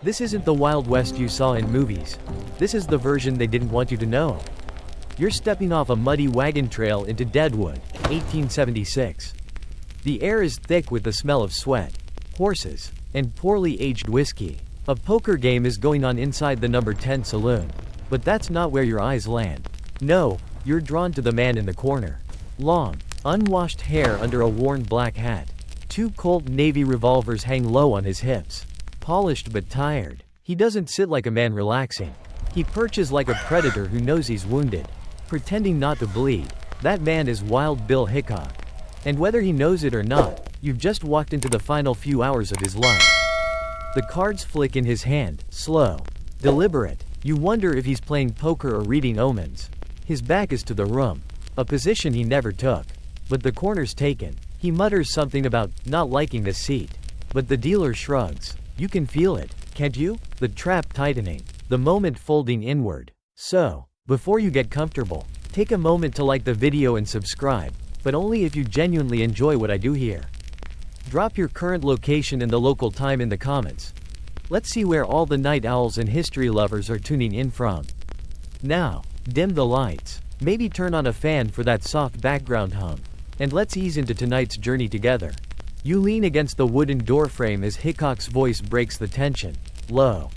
This isn't the Wild West you saw in movies. This is the version they didn't want you to know. You're stepping off a muddy wagon trail into Deadwood, 1876. The air is thick with the smell of sweat, horses, and poorly aged whiskey. A poker game is going on inside the number 10 saloon. But that's not where your eyes land. No, you're drawn to the man in the corner. Long, unwashed hair under a worn black hat. Two Colt Navy revolvers hang low on his hips. Polished but tired. He doesn't sit like a man relaxing. He perches like a predator who knows he's wounded, pretending not to bleed. That man is Wild Bill Hickok. And whether he knows it or not, you've just walked into the final few hours of his life. The cards flick in his hand, slow, deliberate. You wonder if he's playing poker or reading omens. His back is to the room, a position he never took. But the corner's taken. He mutters something about not liking the seat. But the dealer shrugs. You can feel it, can't you? The trap tightening, the moment folding inward. So, before you get comfortable, take a moment to like the video and subscribe, but only if you genuinely enjoy what I do here. Drop your current location and the local time in the comments. Let's see where all the night owls and history lovers are tuning in from. Now, dim the lights, maybe turn on a fan for that soft background hum, and let's ease into tonight's journey together. You lean against the wooden doorframe as Hickok's voice breaks the tension, low,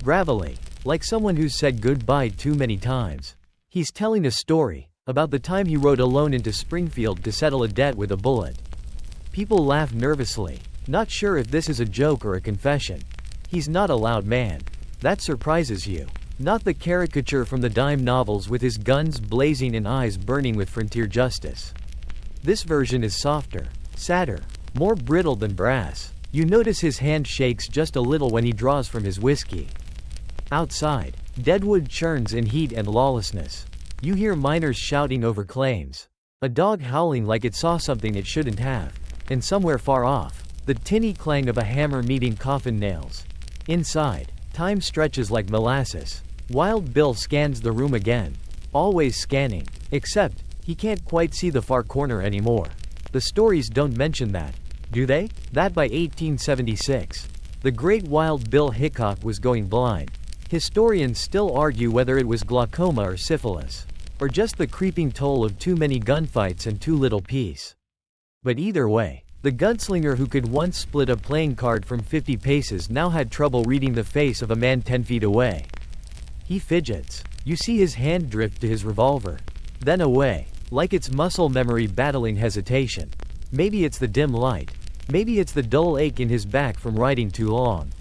gravelly, like someone who's said goodbye too many times. He's telling a story about the time he rode alone into Springfield to settle a debt with a bullet. People laugh nervously, not sure if this is a joke or a confession. He's not a loud man. That surprises you. Not the caricature from the dime novels with his guns blazing and eyes burning with frontier justice. This version is softer, sadder, more brittle than brass. You notice his hand shakes just a little when he draws from his whiskey. Outside, Deadwood churns in heat and lawlessness. You hear miners shouting over claims. A dog howling like it saw something it shouldn't have. And somewhere far off, the tinny clang of a hammer meeting coffin nails. Inside, time stretches like molasses. Wild Bill scans the room again. Always scanning. Except, he can't quite see the far corner anymore. The stories don't mention that, do they? That by 1876, the great Wild Bill Hickok was going blind. Historians still argue whether it was glaucoma or syphilis, or just the creeping toll of too many gunfights and too little peace. But either way, the gunslinger who could once split a playing card from 50 paces now had trouble reading the face of a man 10 feet away. He fidgets. You see his hand drift to his revolver, then away, like it's muscle memory battling hesitation. Maybe it's the dim light. Maybe it's the dull ache in his back from riding too long.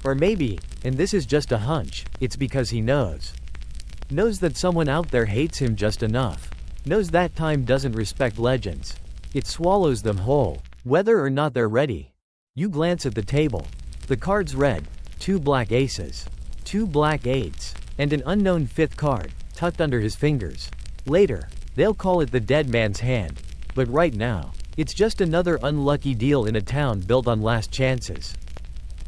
Or maybe, and this is just a hunch, it's because he knows. Knows that someone out there hates him just enough. Knows that time doesn't respect legends. It swallows them whole, whether or not they're ready. You glance at the table. The cards read, 2 black aces, 2 black eights, and an unknown 5th card, tucked under his fingers. Later, they'll call it the dead man's hand. But right now, it's just another unlucky deal in a town built on last chances.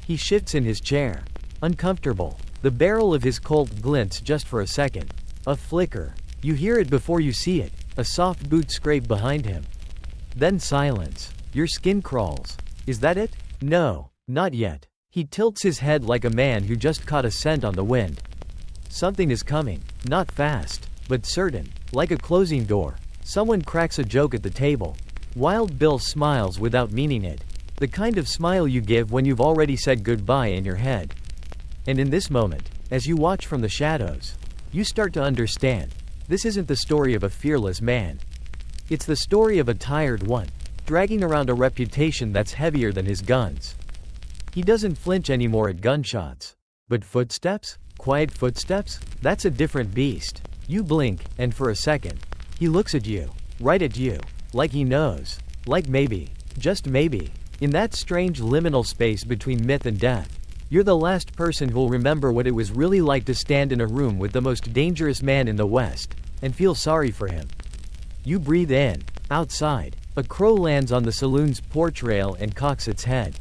He shifts in his chair. Uncomfortable. The barrel of his Colt glints just for a second. A flicker. You hear it before you see it. A soft boot scrape behind him. Then silence. Your skin crawls. Is that it? No, not yet. He tilts his head like a man who just caught a scent on the wind. Something is coming. Not fast, but certain. Like a closing door. Someone cracks a joke at the table. Wild Bill smiles without meaning it. The kind of smile you give when you've already said goodbye in your head. And in this moment, as you watch from the shadows, you start to understand. This isn't the story of a fearless man. It's the story of a tired one, dragging around a reputation that's heavier than his guns. He doesn't flinch anymore at gunshots. But footsteps? Quiet footsteps? That's a different beast. You blink, and for a second, he looks at you, right at you, like he knows, like maybe, just maybe, in that strange liminal space between myth and death, you're the last person who'll remember what it was really like to stand in a room with the most dangerous man in the West, and feel sorry for him. You breathe in. Outside, a crow lands on the saloon's porch rail and cocks its head.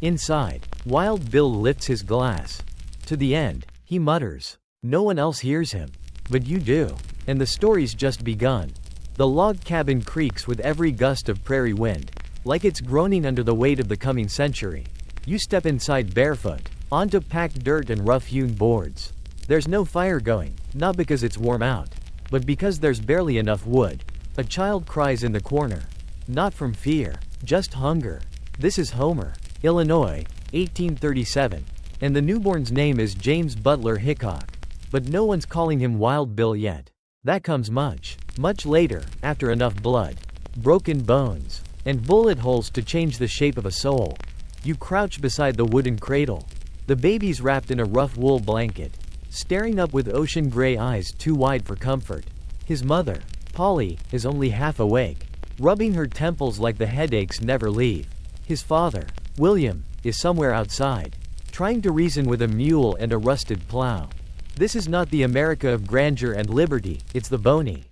Inside, Wild Bill lifts his glass. To the end, he mutters. No one else hears him. But you do. And the story's just begun. The log cabin creaks with every gust of prairie wind, like it's groaning under the weight of the coming century. You step inside barefoot. Onto packed dirt and rough-hewn boards. There's no fire going, not because it's warm out, but because there's barely enough wood. A child cries in the corner. Not from fear, just hunger. This is Homer, Illinois, 1837, and the newborn's name is James Butler Hickok. But no one's calling him Wild Bill yet. That comes much, much later, after enough blood, broken bones, and bullet holes to change the shape of a soul. You crouch beside the wooden cradle. The baby's wrapped in a rough wool blanket, staring up with ocean gray eyes too wide for comfort. His mother, Polly, is only half awake, rubbing her temples like the headaches never leave. His father, William, is somewhere outside, trying to reason with a mule and a rusted plow. This is not the America of grandeur and liberty, it's the bony,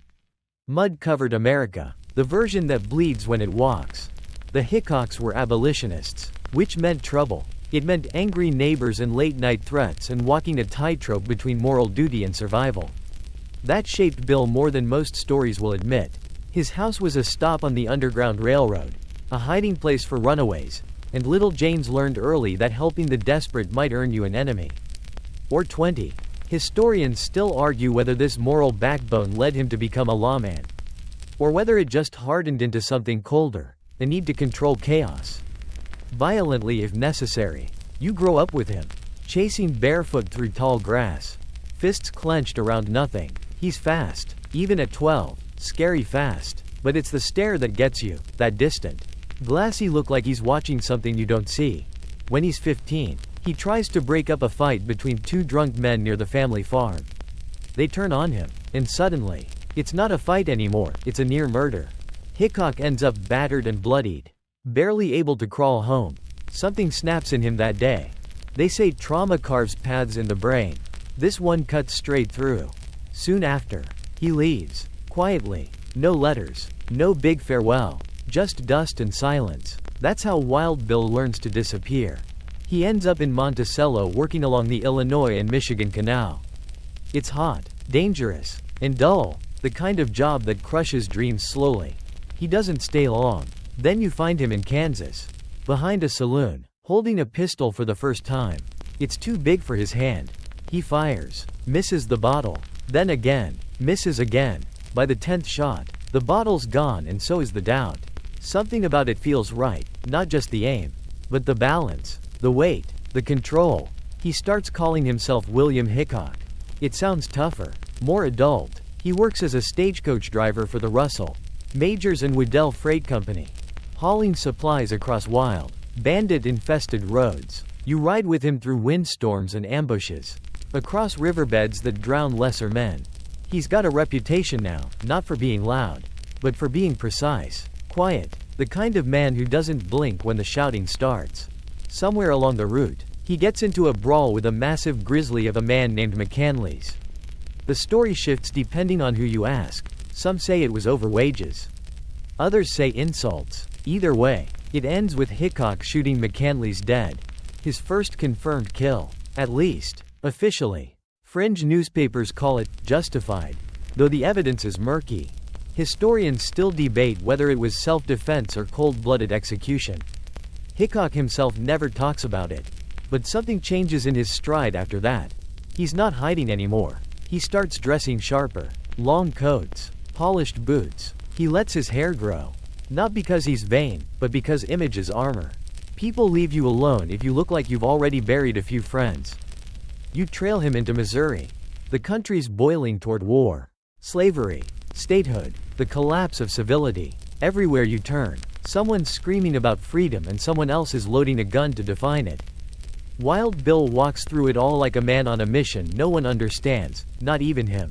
mud-covered America, the version that bleeds when it walks. The Hickocks were abolitionists, which meant trouble. It meant angry neighbors and late-night threats and walking a tightrope between moral duty and survival. That shaped Bill more than most stories will admit. His house was a stop on the Underground Railroad, a hiding place for runaways, and little James learned early that helping the desperate might earn you an enemy. Or 20. Historians still argue whether this moral backbone led him to become a lawman, or whether it just hardened into something colder, the need to control chaos. Violently if necessary. You grow up with him, chasing barefoot through tall grass, fists clenched around nothing. He's fast, even at 12, scary fast, but it's the stare that gets you, that distant, glassy look like he's watching something you don't see. When he's 15, he tries to break up a fight between two drunk men near the family farm. They turn on him, and suddenly, it's not a fight anymore, it's a near murder. Hickok ends up battered and bloodied, barely able to crawl home. Something snaps in him that day. They say trauma carves paths in the brain. This one cuts straight through. Soon after, he leaves, quietly. No letters, no big farewell, just dust and silence. That's how Wild Bill learns to disappear. He ends up in Monticello working along the Illinois and Michigan Canal. It's hot, dangerous, and dull, the kind of job that crushes dreams slowly. He doesn't stay long. Then you find him in Kansas, behind a saloon, holding a pistol for the first time. It's too big for his hand. He fires, misses the bottle, then again, misses again. By the 10th shot, the bottle's gone and so is the doubt. Something about it feels right, not just the aim, but the balance, the weight, the control. He starts calling himself William Hickok. It sounds tougher, more adult. He works as a stagecoach driver for the Russell, Majors and Waddell Freight Company, hauling supplies across wild, bandit-infested roads. You ride with him through windstorms and ambushes, across riverbeds that drown lesser men. He's got a reputation now, not for being loud, but for being precise, quiet, the kind of man who doesn't blink when the shouting starts. Somewhere along the route, he gets into a brawl with a massive grizzly of a man named McCanley's. The story shifts depending on who you ask. Some say it was over wages. Others say insults. Either way, it ends with Hickok shooting McCanley's dead. His first confirmed kill, at least, officially. Fringe newspapers call it justified, though the evidence is murky. Historians still debate whether it was self-defense or cold-blooded execution. Hickok himself never talks about it, but something changes in his stride after that. He's not hiding anymore. He starts dressing sharper, long coats, polished boots. He lets his hair grow, not because he's vain, but because image is armor. People leave you alone if you look like you've already buried a few friends. You trail him into Missouri. The country's boiling toward war, slavery, statehood, the collapse of civility. Everywhere you turn, someone's screaming about freedom and someone else is loading a gun to define it. Wild Bill walks through it all like a man on a mission no one understands, not even him.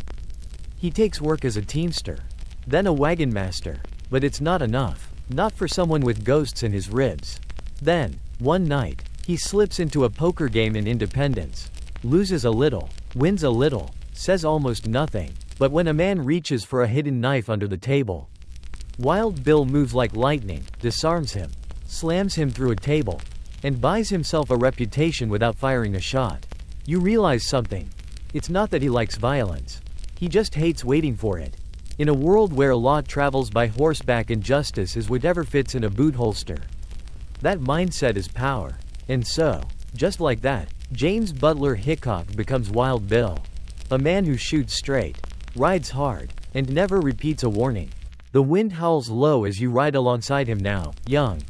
He takes work as a teamster, then a wagon master, but it's not enough, not for someone with ghosts in his ribs. Then, one night, he slips into a poker game in Independence, loses a little, wins a little, says almost nothing, but when a man reaches for a hidden knife under the table, Wild Bill moves like lightning, disarms him, slams him through a table, and buys himself a reputation without firing a shot. You realize something. It's not that he likes violence. He just hates waiting for it. In a world where law travels by horseback and justice is whatever fits in a boot holster. That mindset is power. And so, just like that, James Butler Hickok becomes Wild Bill. A man who shoots straight, rides hard, and never repeats a warning. The wind howls low as you ride alongside him now, young,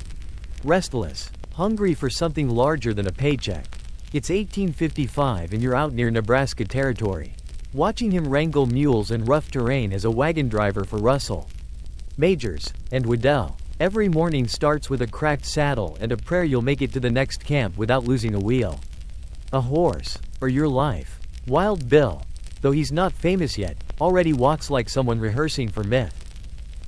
restless, hungry for something larger than a paycheck. It's 1855 and you're out near Nebraska territory, watching him wrangle mules and rough terrain as a wagon driver for Russell, Majors, and Waddell. Every morning starts with a cracked saddle and a prayer you'll make it to the next camp without losing a wheel, a horse, or your life. Wild Bill, though he's not famous yet, already walks like someone rehearsing for myth.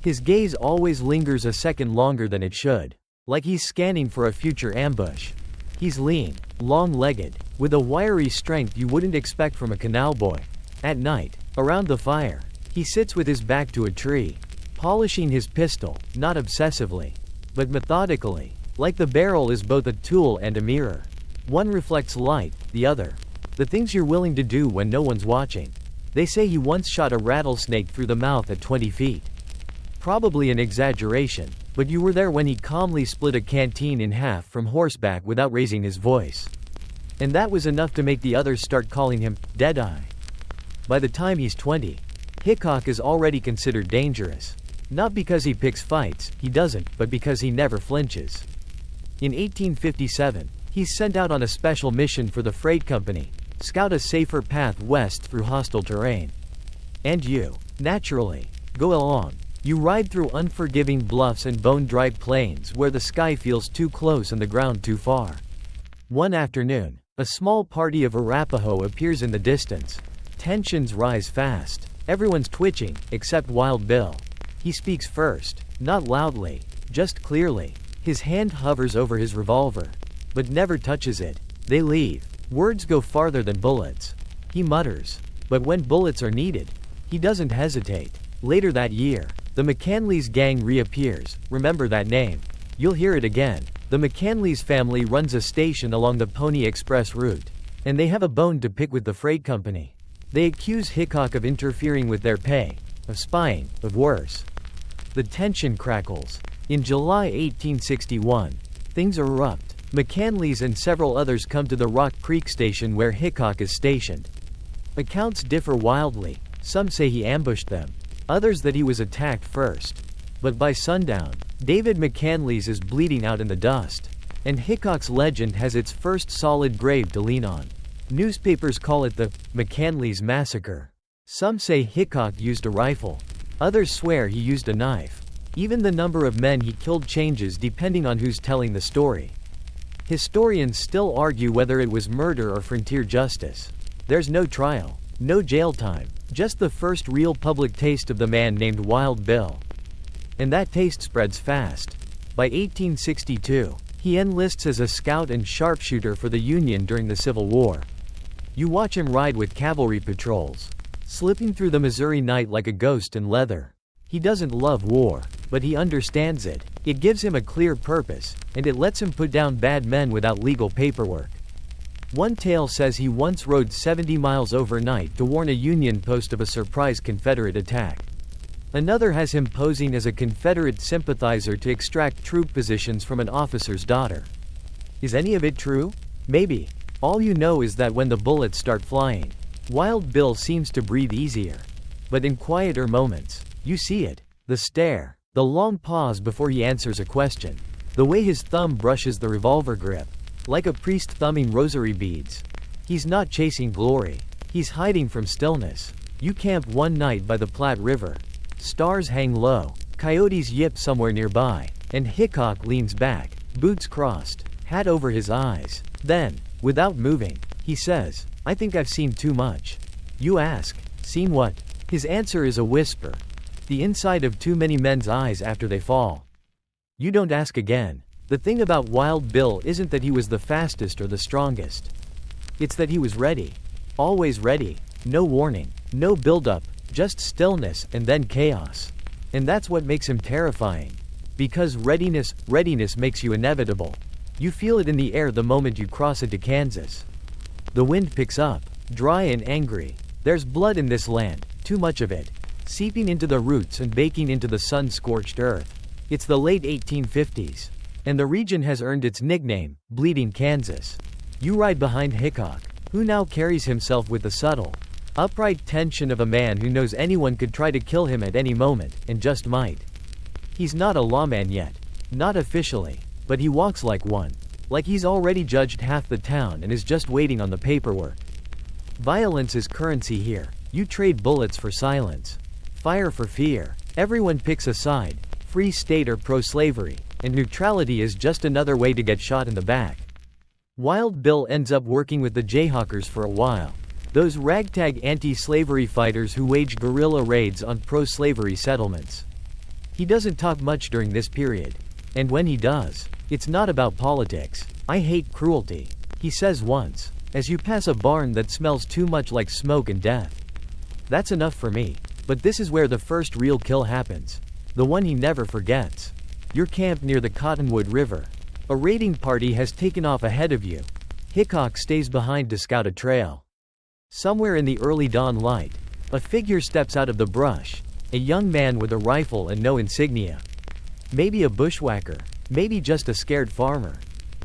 His gaze always lingers a second longer than it should, like he's scanning for a future ambush. He's lean, long-legged, with a wiry strength you wouldn't expect from a canal boy. At night, around the fire, he sits with his back to a tree, polishing his pistol, not obsessively, but methodically, like the barrel is both a tool and a mirror. One reflects light, the other, the things you're willing to do when no one's watching. They say he once shot a rattlesnake through the mouth at 20 feet. Probably an exaggeration, but you were there when he calmly split a canteen in half from horseback without raising his voice. And that was enough to make the others start calling him Deadeye. By the time he's 20, Hickok is already considered dangerous. Not because he picks fights, he doesn't, but because he never flinches. In 1857, he's sent out on a special mission for the freight company, scout a safer path west through hostile terrain. And you, naturally, go along. You ride through unforgiving bluffs and bone-dry plains where the sky feels too close and the ground too far. One afternoon, a small party of Arapaho appears in the distance. Tensions rise fast. Everyone's twitching, except Wild Bill. He speaks first, not loudly, just clearly. His hand hovers over his revolver, but never touches it. They leave. Words go farther than bullets. He mutters, but when bullets are needed, he doesn't hesitate. Later that year, the McCanley's gang reappears. Remember that name. You'll hear it again. The McCanley's family runs a station along the Pony Express route, and they have a bone to pick with the freight company. They accuse Hickok of interfering with their pay, of spying, of worse. The tension crackles. In July 1861, things erupt. McCanley's and several others come to the Rock Creek station where Hickok is stationed. Accounts differ wildly. Some say he ambushed them, others that he was attacked first. But by sundown, David McCanley's is bleeding out in the dust, and Hickok's legend has its first solid grave to lean on. Newspapers call it the McCanley's Massacre. Some say Hickok used a rifle. Others swear he used a knife. Even the number of men he killed changes depending on who's telling the story. Historians still argue whether it was murder or frontier justice. There's no trial, no jail time, just the first real public taste of the man named Wild Bill. And that taste spreads fast. By 1862, he enlists as a scout and sharpshooter for the Union during the Civil War. You watch him ride with cavalry patrols, slipping through the Missouri night like a ghost in leather. He doesn't love war, but he understands it. It gives him a clear purpose, and it lets him put down bad men without legal paperwork. One tale says he once rode 70 miles overnight to warn a Union post of a surprise Confederate attack. Another has him posing as a Confederate sympathizer to extract troop positions from an officer's daughter. Is any of it true? Maybe. All you know is that when the bullets start flying, Wild Bill seems to breathe easier. But in quieter moments, you see it. The stare, the long pause before he answers a question, the way his thumb brushes the revolver grip, like a priest thumbing rosary beads. He's not chasing glory. He's hiding from stillness. You camp one night by the Platte River. Stars hang low, coyotes yip somewhere nearby, and Hickok leans back, boots crossed, hat over his eyes. Then, without moving, he says, "I think I've seen too much." You ask, "Seen what?" His answer is a whisper. The inside of too many men's eyes after they fall. You don't ask again. The thing about Wild Bill isn't that he was the fastest or the strongest. It's that he was ready. Always ready. No warning, no build-up, just stillness and then chaos. And that's what makes him terrifying. Because readiness makes you inevitable. You feel it in the air the moment you cross into Kansas. The wind picks up, dry and angry. There's blood in this land, too much of it, seeping into the roots and baking into the sun-scorched earth. It's the late 1850s. And the region has earned its nickname, Bleeding Kansas. You ride behind Hickok, who now carries himself with the subtle, upright tension of a man who knows anyone could try to kill him at any moment, and just might. He's not a lawman yet. Not officially. But he walks like one. Like he's already judged half the town and is just waiting on the paperwork. Violence is currency here. You trade bullets for silence. Fire for fear. Everyone picks a side, free state or pro-slavery, and neutrality is just another way to get shot in the back. Wild Bill ends up working with the Jayhawkers for a while. Those ragtag anti-slavery fighters who wage guerrilla raids on pro-slavery settlements. He doesn't talk much during this period. And when he does, it's not about politics. "I hate cruelty," he says once, as you pass a barn that smells too much like smoke and death. That's enough for me. But this is where the first real kill happens. The one he never forgets. You're camped near the Cottonwood River. A raiding party has taken off ahead of you. Hickok stays behind to scout a trail. Somewhere in the early dawn light, a figure steps out of the brush. A young man with a rifle and no insignia. Maybe a bushwhacker. Maybe just a scared farmer.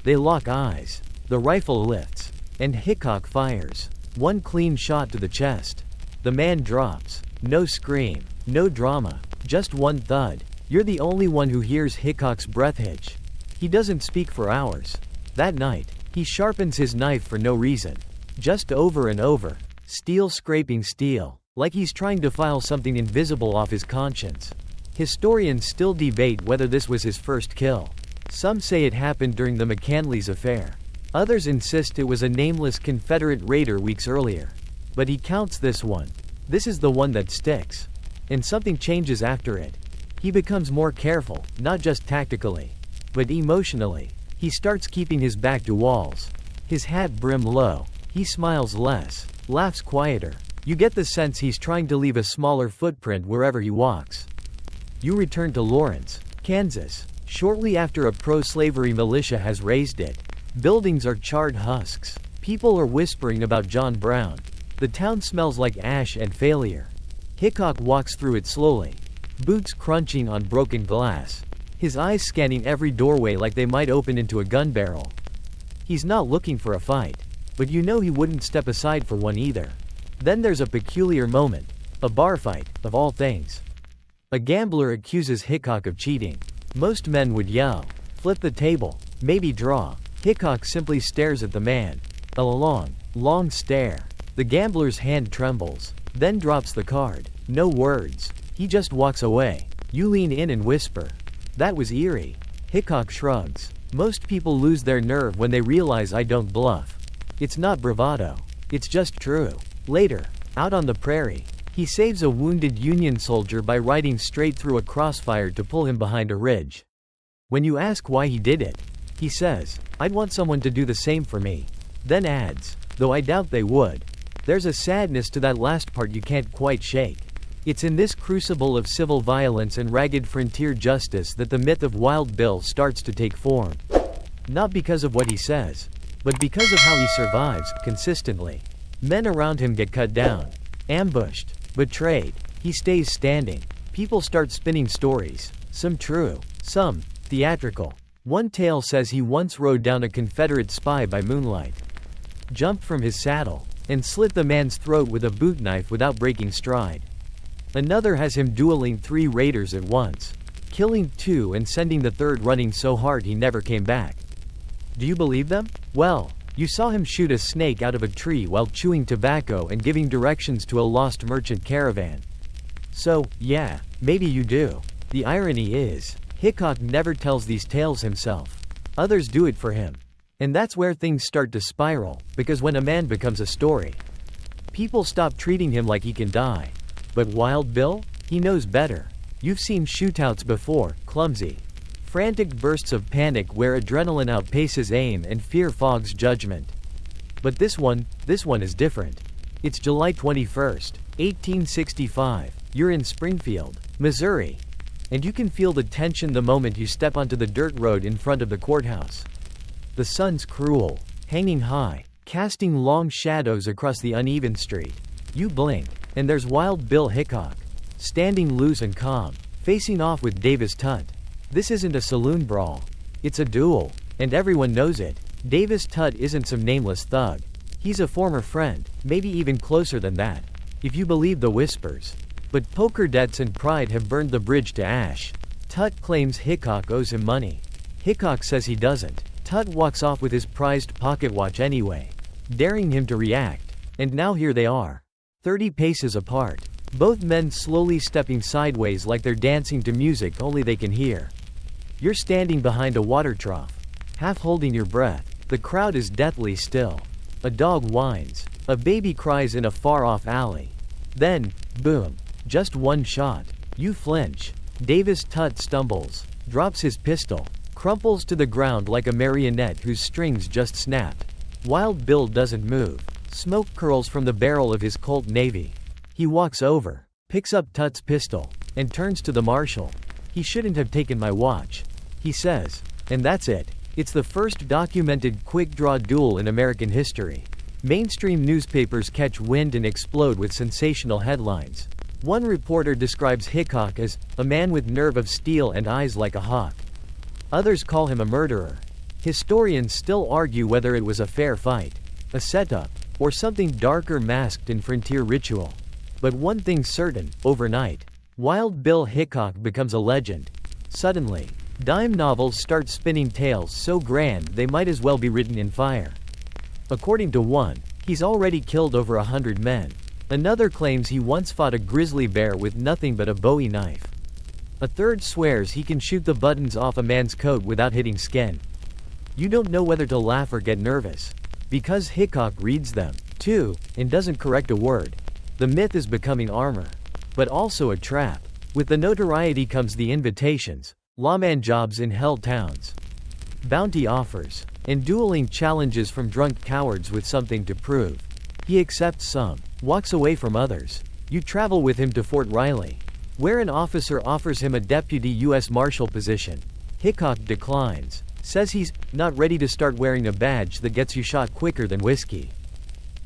They lock eyes. The rifle lifts. And Hickok fires. One clean shot to the chest. The man drops. No scream. No drama. Just one thud. You're the only one who hears Hickok's breath hitch. He doesn't speak for hours. That night, he sharpens his knife for no reason. Just over and over. Steel scraping steel. Like he's trying to file something invisible off his conscience. Historians still debate whether this was his first kill. Some say it happened during the McCanley's affair. Others insist it was a nameless Confederate raider weeks earlier. But he counts this one. This is the one that sticks. And something changes after it. He becomes more careful, not just tactically, but emotionally. He starts keeping his back to walls. His hat brim low. He smiles less, laughs quieter. You get the sense he's trying to leave a smaller footprint wherever he walks. You return to Lawrence, Kansas, shortly after a pro-slavery militia has razed it. Buildings are charred husks. People are whispering about John Brown. The town smells like ash and failure. Hickok walks through it slowly, boots crunching on broken glass, his eyes scanning every doorway like they might open into a gun barrel. He's not looking for a fight, but you know he wouldn't step aside for one either. Then there's a peculiar moment, a bar fight, of all things. A gambler accuses Hickok of cheating. Most men would yell, flip the table, maybe draw. Hickok simply stares at the man. A long, long stare. The gambler's hand trembles, then drops the card. No words. He just walks away. You lean in and whisper. That was eerie. Hickok shrugs. Most people lose their nerve when they realize I don't bluff. It's not bravado. It's just true. Later, out on the prairie, he saves a wounded Union soldier by riding straight through a crossfire to pull him behind a ridge. When you ask why he did it, he says, "I'd want someone to do the same for me." Then adds, "Though I doubt they would." There's a sadness to that last part you can't quite shake. It's in this crucible of civil violence and ragged frontier justice that the myth of Wild Bill starts to take form. Not because of what he says, but because of how he survives, consistently. Men around him get cut down, ambushed, betrayed. He stays standing. People start spinning stories, some true, some theatrical. One tale says he once rode down a Confederate spy by moonlight, jumped from his saddle, and slit the man's throat with a boot knife without breaking stride. Another has him dueling 3 raiders at once, killing 2 and sending the third running so hard he never came back. Do you believe them? Well, you saw him shoot a snake out of a tree while chewing tobacco and giving directions to a lost merchant caravan. So, yeah, maybe you do. The irony is, Hickok never tells these tales himself. Others do it for him. And that's where things start to spiral, because when a man becomes a story, people stop treating him like he can die. But Wild Bill? He knows better. You've seen shootouts before, clumsy, frantic bursts of panic where adrenaline outpaces aim and fear fogs judgment. But this one is different. It's July 21st, 1865. You're in Springfield, Missouri. And you can feel the tension the moment you step onto the dirt road in front of the courthouse. The sun's cruel, hanging high, casting long shadows across the uneven street. You blink, and there's Wild Bill Hickok, standing loose and calm, facing off with Davis Tutt. This isn't a saloon brawl. It's a duel, and everyone knows it. Davis Tutt isn't some nameless thug. He's a former friend, maybe even closer than that, if you believe the whispers. But poker debts and pride have burned the bridge to ash. Tutt claims Hickok owes him money. Hickok says he doesn't. Tutt walks off with his prized pocket watch anyway, daring him to react. And now here they are, 30 paces apart. Both men slowly stepping sideways like they're dancing to music only they can hear. You're standing behind a water trough, half holding your breath. The crowd is deathly still. A dog whines. A baby cries in a far-off alley. Then, boom. Just one shot. You flinch. Davis Tutt stumbles, drops his pistol, crumples to the ground like a marionette whose strings just snapped. Wild Bill doesn't move. Smoke curls from the barrel of his Colt Navy. He walks over, picks up Tutt's pistol, and turns to the marshal. "He shouldn't have taken my watch," he says. And that's it. It's the first documented quick-draw duel in American history. Mainstream newspapers catch wind and explode with sensational headlines. One reporter describes Hickok as a man with nerve of steel and eyes like a hawk. Others call him a murderer. Historians still argue whether it was a fair fight, a setup, or something darker masked in frontier ritual. But one thing's certain, overnight, Wild Bill Hickok becomes a legend. Suddenly, dime novels start spinning tales so grand they might as well be written in fire. According to one, he's already killed over 100 men. Another claims he once fought a grizzly bear with nothing but a Bowie knife. A third swears he can shoot the buttons off a man's coat without hitting skin. You don't know whether to laugh or get nervous, because Hickok reads them, too, and doesn't correct a word. The myth is becoming armor, but also a trap. With the notoriety comes the invitations, lawman jobs in hell towns, bounty offers, and dueling challenges from drunk cowards with something to prove. He accepts some, walks away from others. You travel with him to Fort Riley, where an officer offers him a deputy U.S. Marshal position. Hickok declines, says he's not ready to start wearing a badge that gets you shot quicker than whiskey.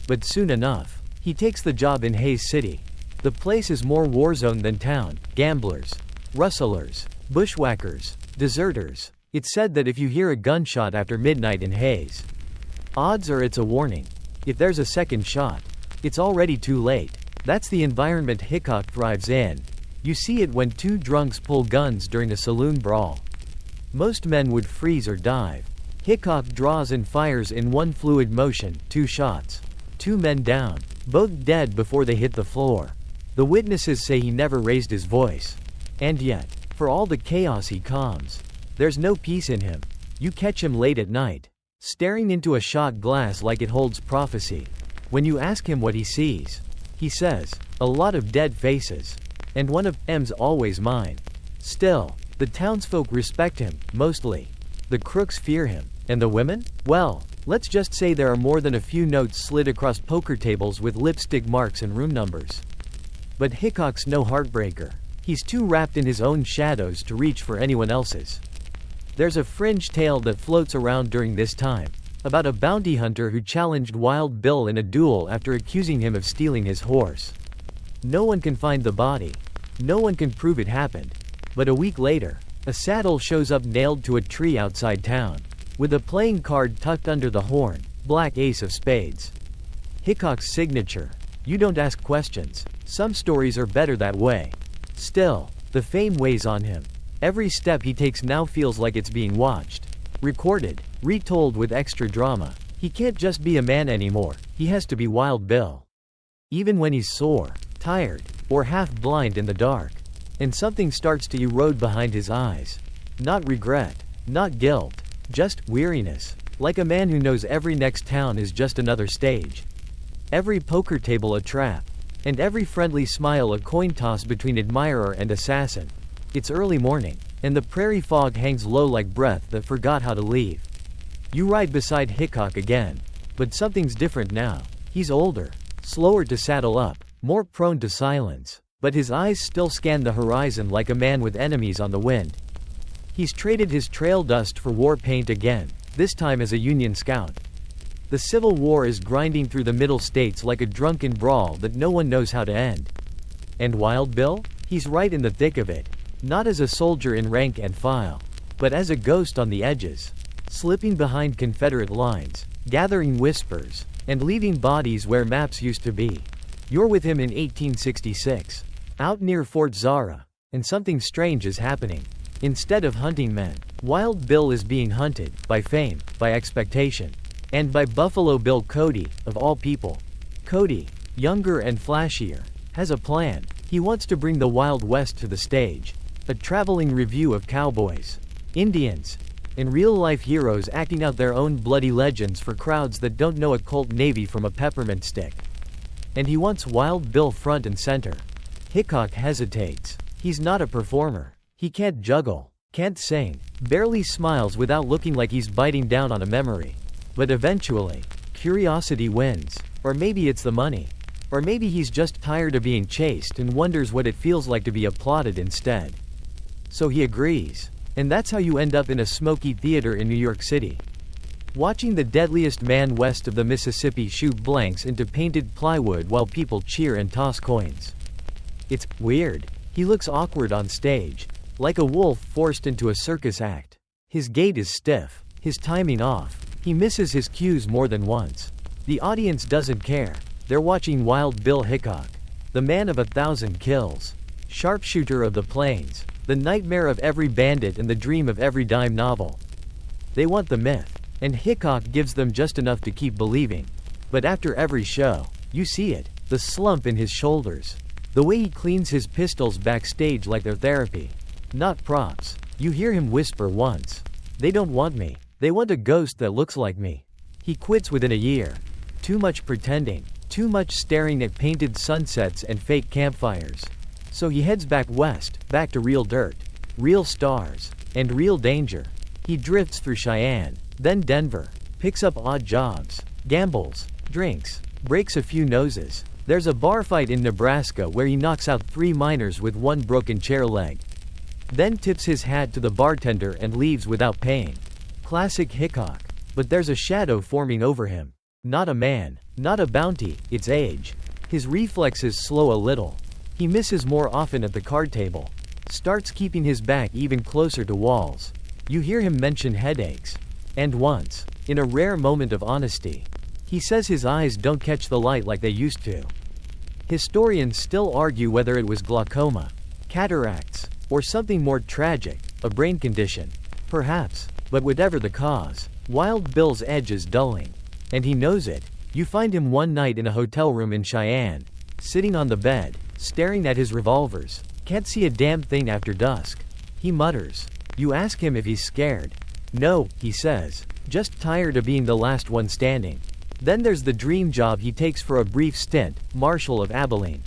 But soon enough, he takes the job in Hays City. The place is more war zone than town. Gamblers, rustlers, bushwhackers, deserters. It's said that if you hear a gunshot after midnight in Hays, odds are it's a warning. If there's a second shot, it's already too late. That's the environment Hickok thrives in. You see it when two drunks pull guns during a saloon brawl. Most men would freeze or dive. Hickok draws and fires in one fluid motion, 2 shots. 2 men down, both dead before they hit the floor. The witnesses say he never raised his voice. And yet, for all the chaos he calms, there's no peace in him. You catch him late at night, staring into a shot glass like it holds prophecy. When you ask him what he sees, he says, "A lot of dead faces. And one of them's always mine." Still, the townsfolk respect him, mostly. The crooks fear him. And the women? Well, let's just say there are more than a few notes slid across poker tables with lipstick marks and room numbers. But Hickok's no heartbreaker. He's too wrapped in his own shadows to reach for anyone else's. There's a fringe tale that floats around during this time, about a bounty hunter who challenged Wild Bill in a duel after accusing him of stealing his horse. No one can find the body. No one can prove it happened. But a week later, a saddle shows up nailed to a tree outside town, with a playing card tucked under the horn, black ace of spades. Hickok's signature. You don't ask questions. Some stories are better that way. Still, the fame weighs on him. Every step he takes now feels like it's being watched, recorded, retold with extra drama. He can't just be a man anymore. He has to be Wild Bill. Even when he's sore, tired, or half blind in the dark. And something starts to erode behind his eyes. Not regret, not guilt, just weariness. Like a man who knows every next town is just another stage. Every poker table a trap. And every friendly smile a coin toss between admirer and assassin. It's early morning, and the prairie fog hangs low like breath that forgot how to leave. You ride beside Hickok again. But something's different now. He's older, slower to saddle up, more prone to silence. But his eyes still scan the horizon like a man with enemies on the wind. He's traded his trail dust for war paint again, this time as a Union scout. The Civil War is grinding through the Middle States like a drunken brawl that no one knows how to end. And Wild Bill? He's right in the thick of it. Not as a soldier in rank and file, but as a ghost on the edges. slipping behind Confederate lines, gathering whispers, and leaving bodies where maps used to be. You're with him in 1866, out near Fort Zara, and something strange is happening. Instead of hunting men, Wild Bill is being hunted, by fame, by expectation, and by Buffalo Bill Cody, of all people. Cody, younger and flashier, has a plan. He wants to bring the Wild West to the stage. A traveling review of cowboys, Indians, and real-life heroes acting out their own bloody legends for crowds that don't know a Colt Navy from a peppermint stick. And he wants Wild Bill front and center. Hickok hesitates. He's not a performer. He can't juggle, can't sing, barely smiles without looking like he's biting down on a memory. But eventually, curiosity wins. Or maybe it's the money. Or maybe he's just tired of being chased and wonders what it feels like to be applauded instead. So he agrees. And that's how you end up in a smoky theater in New York City, watching the deadliest man west of the Mississippi shoot blanks into painted plywood while people cheer and toss coins. It's weird. He looks awkward on stage, like a wolf forced into a circus act. His gait is stiff, his timing off. He misses his cues more than once. The audience doesn't care. They're watching Wild Bill Hickok, the man of 1,000 kills, sharpshooter of the plains, the nightmare of every bandit and the dream of every dime novel. They want the myth, and Hickok gives them just enough to keep believing. But after every show, you see it, the slump in his shoulders, the way he cleans his pistols backstage like they're therapy, not props. You hear him whisper once, "They don't want me. They want a ghost that looks like me." He quits within a year. Too much pretending, too much staring at painted sunsets and fake campfires. So he heads back west, back to real dirt, real stars, and real danger. He drifts through Cheyenne, then Denver, picks up odd jobs, gambles, drinks, breaks a few noses. There's a bar fight in Nebraska where he knocks out 3 miners with 1 broken chair leg. Then tips his hat to the bartender and leaves without paying. Classic Hickok. But there's a shadow forming over him. Not a man, not a bounty, it's age. His reflexes slow a little. He misses more often at the card table. Starts keeping his back even closer to walls. You hear him mention headaches. And once, in a rare moment of honesty, he says his eyes don't catch the light like they used to. Historians still argue whether it was glaucoma, cataracts, or something more tragic, a brain condition. Perhaps, but whatever the cause, Wild Bill's edge is dulling. And he knows it. You find him one night in a hotel room in Cheyenne, sitting on the bed, staring at his revolvers. Can't see a damn thing after dusk. He mutters. You ask him if he's scared. No, he says. Just tired of being the last one standing. Then there's the dream job he takes for a brief stint, Marshal of Abilene.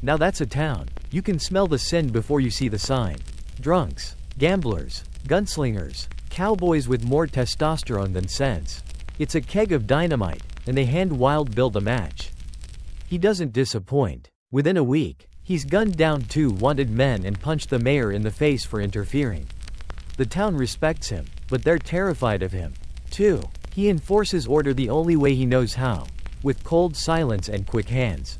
Now that's a town. You can smell the sin before you see the sign. Drunks, gamblers, gunslingers, cowboys with more testosterone than sense. It's a keg of dynamite, and they hand Wild Bill the match. He doesn't disappoint. Within a week, he's gunned down 2 wanted men and punched the mayor in the face for interfering. The town respects him, but they're terrified of him. 2. He enforces order the only way he knows how, with cold silence and quick hands.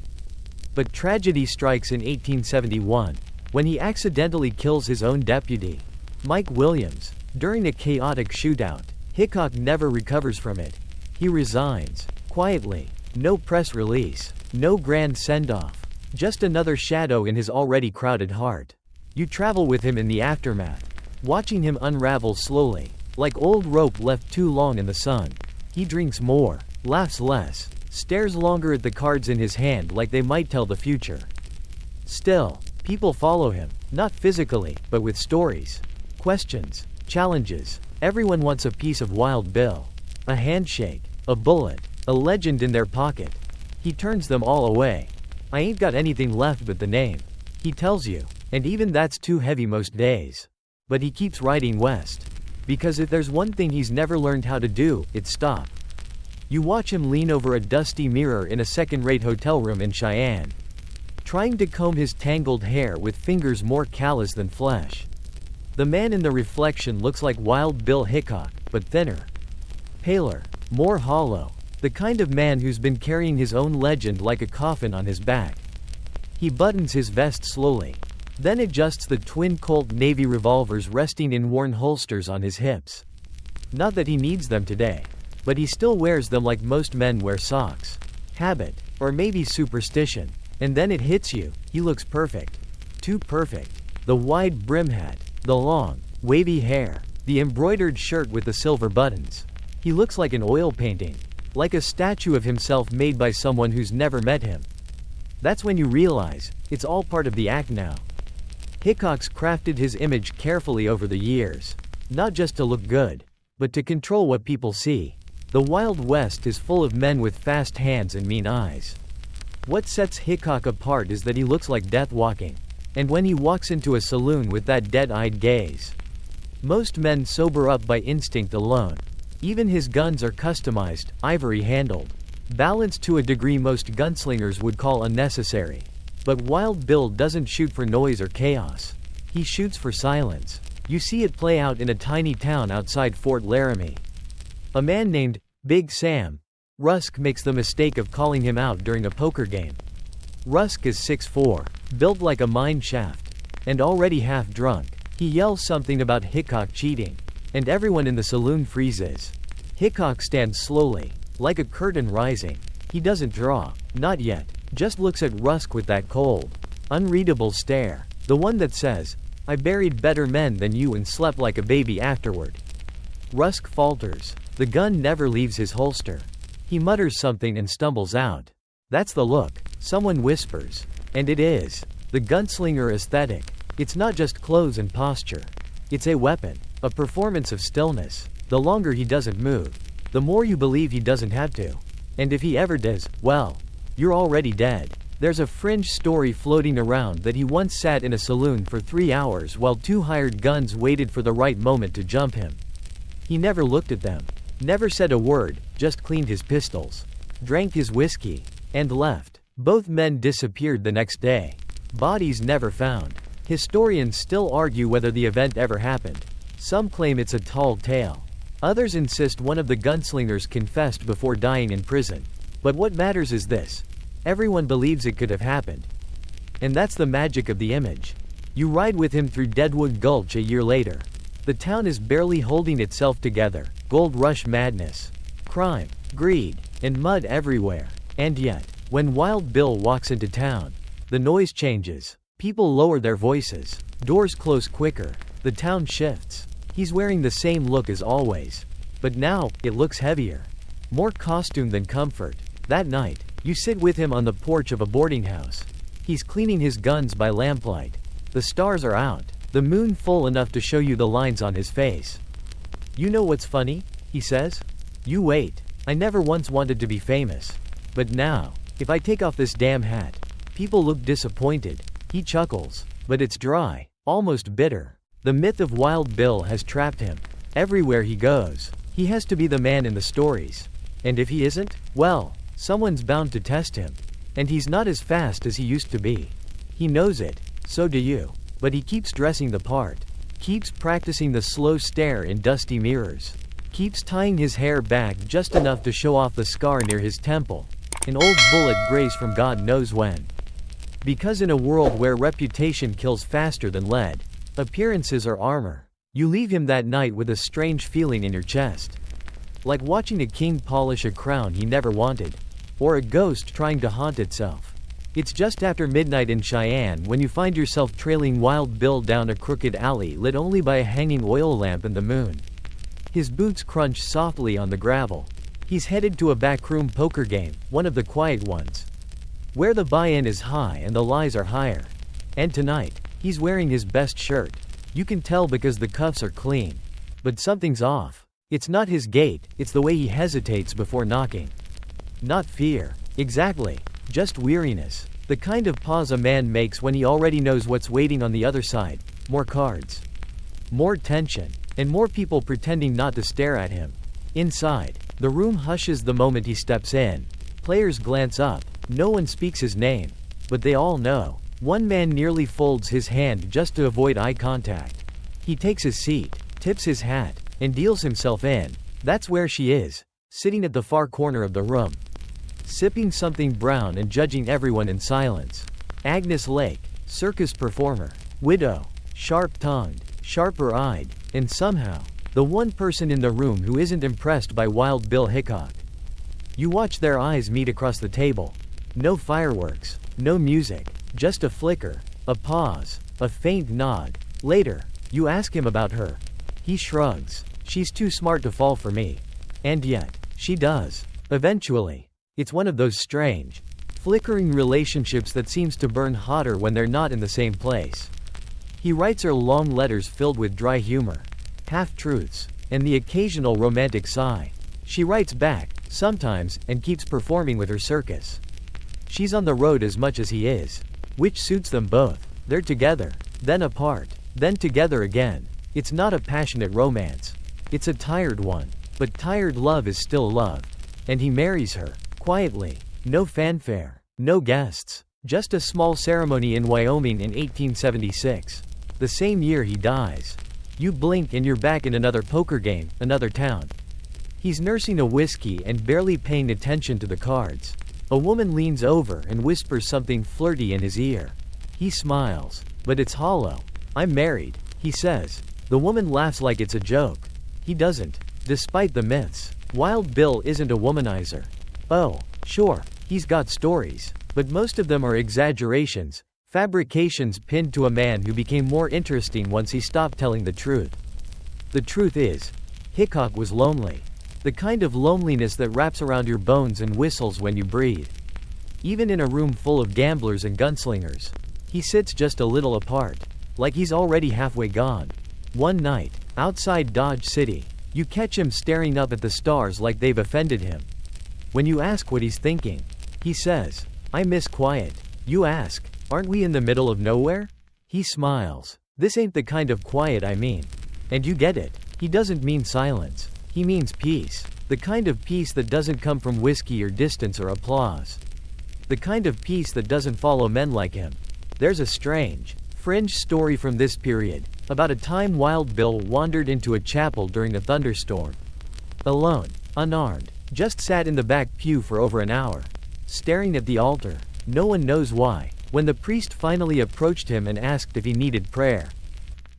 But tragedy strikes in 1871, when he accidentally kills his own deputy, Mike Williams, during a chaotic shootout. Hickok never recovers from it. He resigns, quietly. No press release, no grand send-off. Just another shadow in his already crowded heart. You travel with him in the aftermath, watching him unravel slowly, like old rope left too long in the sun. He drinks more, laughs less, stares longer at the cards in his hand like they might tell the future. Still, people follow him, not physically, but with stories, questions, challenges. Everyone wants a piece of Wild Bill. A handshake, a bullet, a legend in their pocket. He turns them all away. I ain't got anything left but the name, he tells you, and even that's too heavy most days. But he keeps riding west. Because if there's one thing he's never learned how to do, it's stop. You watch him lean over a dusty mirror in a second-rate hotel room in Cheyenne, trying to comb his tangled hair with fingers more callous than flesh. The man in the reflection looks like Wild Bill Hickok, but thinner, paler, more hollow, the kind of man who's been carrying his own legend like a coffin on his back. He buttons his vest slowly, then adjusts the twin Colt Navy revolvers resting in worn holsters on his hips. Not that he needs them today. But he still wears them like most men wear socks. Habit. Or maybe superstition. And then it hits you, he looks perfect. Too perfect. The wide brim hat. The long, wavy hair. The embroidered shirt with the silver buttons. He looks like an oil painting. Like a statue of himself made by someone who's never met him. That's when you realize, it's all part of the act now. Hickok's crafted his image carefully over the years. Not just to look good, but to control what people see. The Wild West is full of men with fast hands and mean eyes. What sets Hickok apart is that he looks like death walking. And when he walks into a saloon with that dead-eyed gaze. Most men sober up by instinct alone. Even his guns are customized, ivory-handled. Balanced to a degree most gunslingers would call unnecessary. But Wild Bill doesn't shoot for noise or chaos. He shoots for silence. You see it play out in a tiny town outside Fort Laramie. A man named Big Sam Rusk makes the mistake of calling him out during a poker game. Rusk is 6'4", built like a mine shaft, and already half drunk. He yells something about Hickok cheating, and everyone in the saloon freezes. Hickok stands slowly, like a curtain rising. He doesn't draw, not yet, just looks at Rusk with that cold, unreadable stare, the one that says, "I buried better men than you and slept like a baby afterward." Rusk falters. The gun never leaves his holster. He mutters something and stumbles out. That's the look. Someone whispers. And it is. The gunslinger aesthetic. It's not just clothes and posture. It's a weapon. A performance of stillness. The longer he doesn't move, the more you believe he doesn't have to. And if he ever does, well, you're already dead. There's a fringe story floating around that he once sat in a saloon for 3 hours while 2 hired guns waited for the right moment to jump him. He never looked at them. Never said a word, just cleaned his pistols. Drank his whiskey. And left. Both men disappeared the next day. Bodies never found. Historians still argue whether the event ever happened. Some claim it's a tall tale. Others insist one of the gunslingers confessed before dying in prison. But what matters is this. Everyone believes it could have happened. And that's the magic of the image. You ride with him through Deadwood Gulch a year later. The town is barely holding itself together. Gold rush madness. Crime, greed, and mud everywhere. And yet, when Wild Bill walks into town, the noise changes. People lower their voices. Doors close quicker. The town shifts. He's wearing the same look as always. But now, it looks heavier. More costume than comfort. That night, you sit with him on the porch of a boarding house. He's cleaning his guns by lamplight. The stars are out. The moon full enough to show you the lines on his face. "You know what's funny?" he says. "You wait. I never once wanted to be famous. But now, if I take off this damn hat, people look disappointed." He chuckles. But it's dry. Almost bitter. The myth of Wild Bill has trapped him. Everywhere he goes, he has to be the man in the stories. And if he isn't, well, someone's bound to test him. And he's not as fast as he used to be. He knows it. So do you. But he keeps dressing the part. Keeps practicing the slow stare in dusty mirrors. Keeps tying his hair back just enough to show off the scar near his temple. An old bullet grazed from God knows when. Because in a world where reputation kills faster than lead, appearances are armor. You leave him that night with a strange feeling in your chest. Like watching a king polish a crown he never wanted. Or a ghost trying to haunt itself. It's just after midnight in Cheyenne when you find yourself trailing Wild Bill down a crooked alley lit only by a hanging oil lamp and the moon. His boots crunch softly on the gravel. He's headed to a backroom poker game, one of the quiet ones. Where the buy-in is high and the lies are higher. And tonight, he's wearing his best shirt. You can tell because the cuffs are clean. But something's off. It's not his gait, it's the way he hesitates before knocking. Not fear. Exactly. Just weariness. The kind of pause a man makes when he already knows what's waiting on the other side. More cards. More tension. And more people pretending not to stare at him. Inside, the room hushes the moment he steps in. Players glance up. No one speaks his name. But they all know. One man nearly folds his hand just to avoid eye contact. He takes his seat, tips his hat, and deals himself in. That's where she is, sitting at the far corner of the room. Sipping something brown and judging everyone in silence. Agnes Lake, circus performer. Widow. Sharp-tongued, sharper-eyed, and somehow, The one person in the room who isn't impressed by Wild Bill Hickok. You watch their eyes meet across the table. No fireworks, no music, just a flicker, a pause, a faint nod. Later, you ask him about her. He shrugs. She's too smart to fall for me. And yet, she does. Eventually. It's one of those strange, flickering relationships that seems to burn hotter when they're not in the same place. He writes her long letters filled with dry humor, half-truths, and the occasional romantic sigh. She writes back, sometimes, and keeps performing with her circus. She's on the road as much as he is, which suits them both. They're together, then apart, then together again. It's not a passionate romance. It's a tired one, but tired love is still love. And he marries her, quietly, no fanfare, no guests, just a small ceremony in Wyoming in 1876. The same year he dies. You blink and you're back in another poker game, another town. He's nursing a whiskey and barely paying attention to the cards. A woman leans over and whispers something flirty in his ear. He smiles, but it's hollow. "I'm married," he says. The woman laughs like it's a joke. He doesn't. Despite the myths, Wild Bill isn't a womanizer. Oh, sure, he's got stories, but most of them are exaggerations, fabrications pinned to a man who became more interesting once he stopped telling the truth. The truth is, Hickok was lonely. The kind of loneliness that wraps around your bones and whistles when you breathe. Even in a room full of gamblers and gunslingers, he sits just a little apart, like he's already halfway gone. One night, outside Dodge City, you catch him staring up at the stars like they've offended him. When you ask what he's thinking, he says, "I miss quiet." You ask, "Aren't we in the middle of nowhere?" He smiles. "This ain't the kind of quiet I mean." And you get it. He doesn't mean silence. He means peace. The kind of peace that doesn't come from whiskey or distance or applause. The kind of peace that doesn't follow men like him. There's a strange, fringe story from this period, about a time Wild Bill wandered into a chapel during a thunderstorm. Alone, unarmed, just sat in the back pew for over an hour, staring at the altar. No one knows why. When the priest finally approached him and asked if he needed prayer,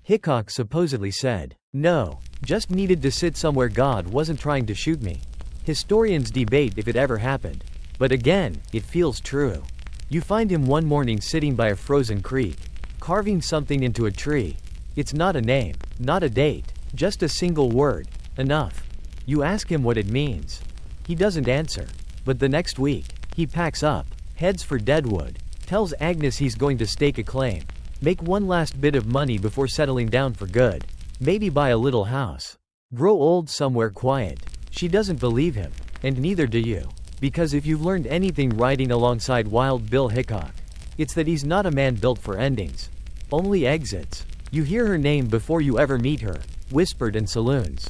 Hickok supposedly said, "No, just needed to sit somewhere God wasn't trying to shoot me." Historians debate if it ever happened. But again, it feels true. You find him one morning sitting by a frozen creek, carving something into a tree. It's not a name, not a date, just a single word, enough. You ask him what it means. He doesn't answer. But the next week, he packs up, heads for Deadwood, tells Agnes he's going to stake a claim, make one last bit of money before settling down for good, maybe buy a little house, grow old somewhere quiet. She doesn't believe him, and neither do you. Because if you've learned anything riding alongside Wild Bill Hickok, it's that he's not a man built for endings. Only exits. You hear her name before you ever meet her, whispered in saloons,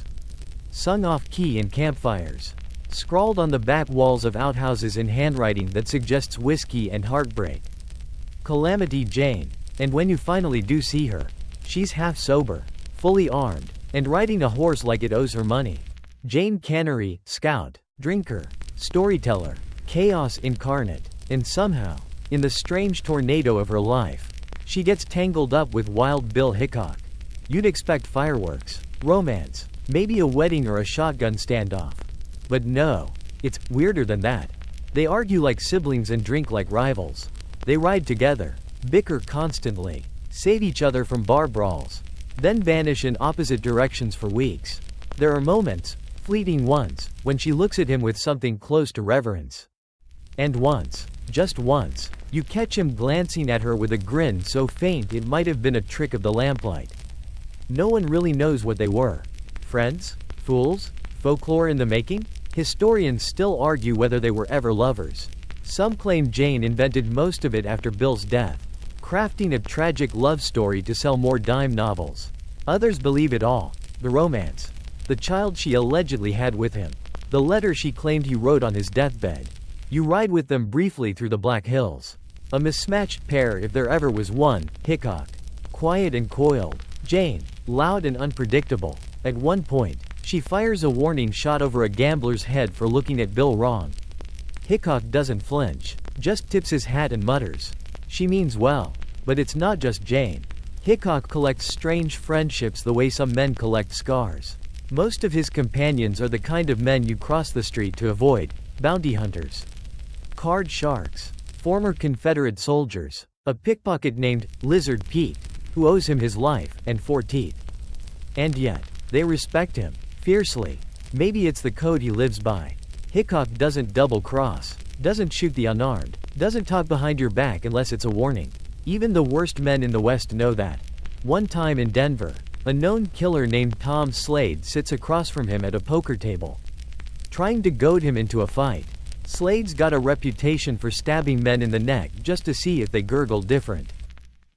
sung off-key in campfires, scrawled on the back walls of outhouses in handwriting that suggests whiskey and heartbreak. Calamity Jane. And when you finally do see her, she's half sober, fully armed, and riding a horse like it owes her money. Jane Cannery, scout, drinker, storyteller, chaos incarnate, and somehow, in the strange tornado of her life, she gets tangled up with Wild Bill Hickok. You'd expect fireworks, romance, maybe a wedding or a shotgun standoff. But no, it's weirder than that. They argue like siblings and drink like rivals. They ride together, bicker constantly, save each other from bar brawls, then vanish in opposite directions for weeks. There are moments, fleeting ones, when she looks at him with something close to reverence. And once, just once, you catch him glancing at her with a grin so faint it might have been a trick of the lamplight. No one really knows what they were. Friends? Fools? Folklore in the making? Historians still argue whether they were ever lovers. Some claim Jane invented most of it after Bill's death, crafting a tragic love story to sell more dime novels. Others believe it all. The romance. The child she allegedly had with him. The letter she claimed he wrote on his deathbed. You ride with them briefly through the Black Hills. A mismatched pair if there ever was one. Hickok. Quiet and coiled. Jane. Loud and unpredictable. At one point, she fires a warning shot over a gambler's head for looking at Bill wrong. Hickok doesn't flinch, just tips his hat and mutters. She means well. But it's not just Jane. Hickok collects strange friendships the way some men collect scars. Most of his companions are the kind of men you cross the street to avoid: bounty hunters, card sharks, former Confederate soldiers, a pickpocket named Lizard Pete, who owes him his life and 4 teeth. And yet, they respect him fiercely. Maybe it's the code he lives by. Hickok doesn't double-cross, doesn't shoot the unarmed, doesn't talk behind your back unless it's a warning. Even the worst men in the West know that. One time in Denver, a known killer named Tom Slade sits across from him at a poker table, trying to goad him into a fight. Slade's got a reputation for stabbing men in the neck just to see if they gurgle different.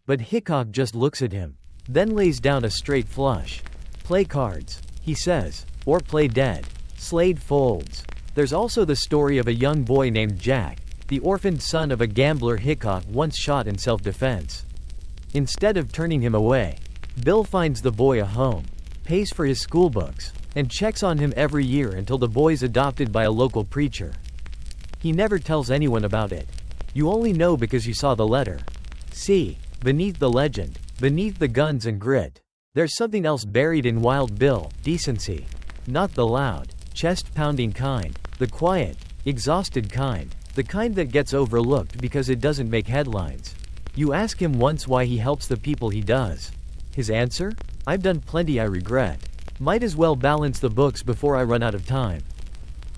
But Hickok just looks at him, then lays down a straight flush. "Play cards," he says, "or play dead." Slade folds. There's also the story of a young boy named Jack, the orphaned son of a gambler Hickok once shot in self-defense. Instead of turning him away, Bill finds the boy a home, pays for his school books, and checks on him every year until the boy's adopted by a local preacher. He never tells anyone about it. You only know because you saw the letter. See, beneath the legend, beneath the guns and grit, there's something else buried in Wild Bill: decency. Not the loud, chest-pounding kind, the quiet, exhausted kind, the kind that gets overlooked because it doesn't make headlines. You ask him once why he helps the people he does. His answer? "I've done plenty I regret. Might as well balance the books before I run out of time."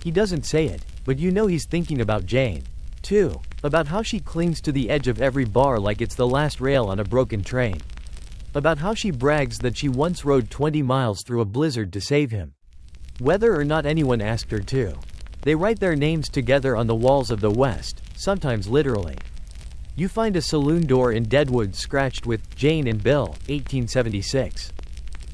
He doesn't say it, but you know he's thinking about Jane, too, about how she clings to the edge of every bar like it's the last rail on a broken train. About how she brags that she once rode 20 miles through a blizzard to save him, whether or not anyone asked her to. They write their names together on the walls of the West, sometimes literally. You find a saloon door in Deadwood scratched with "Jane and Bill, 1876.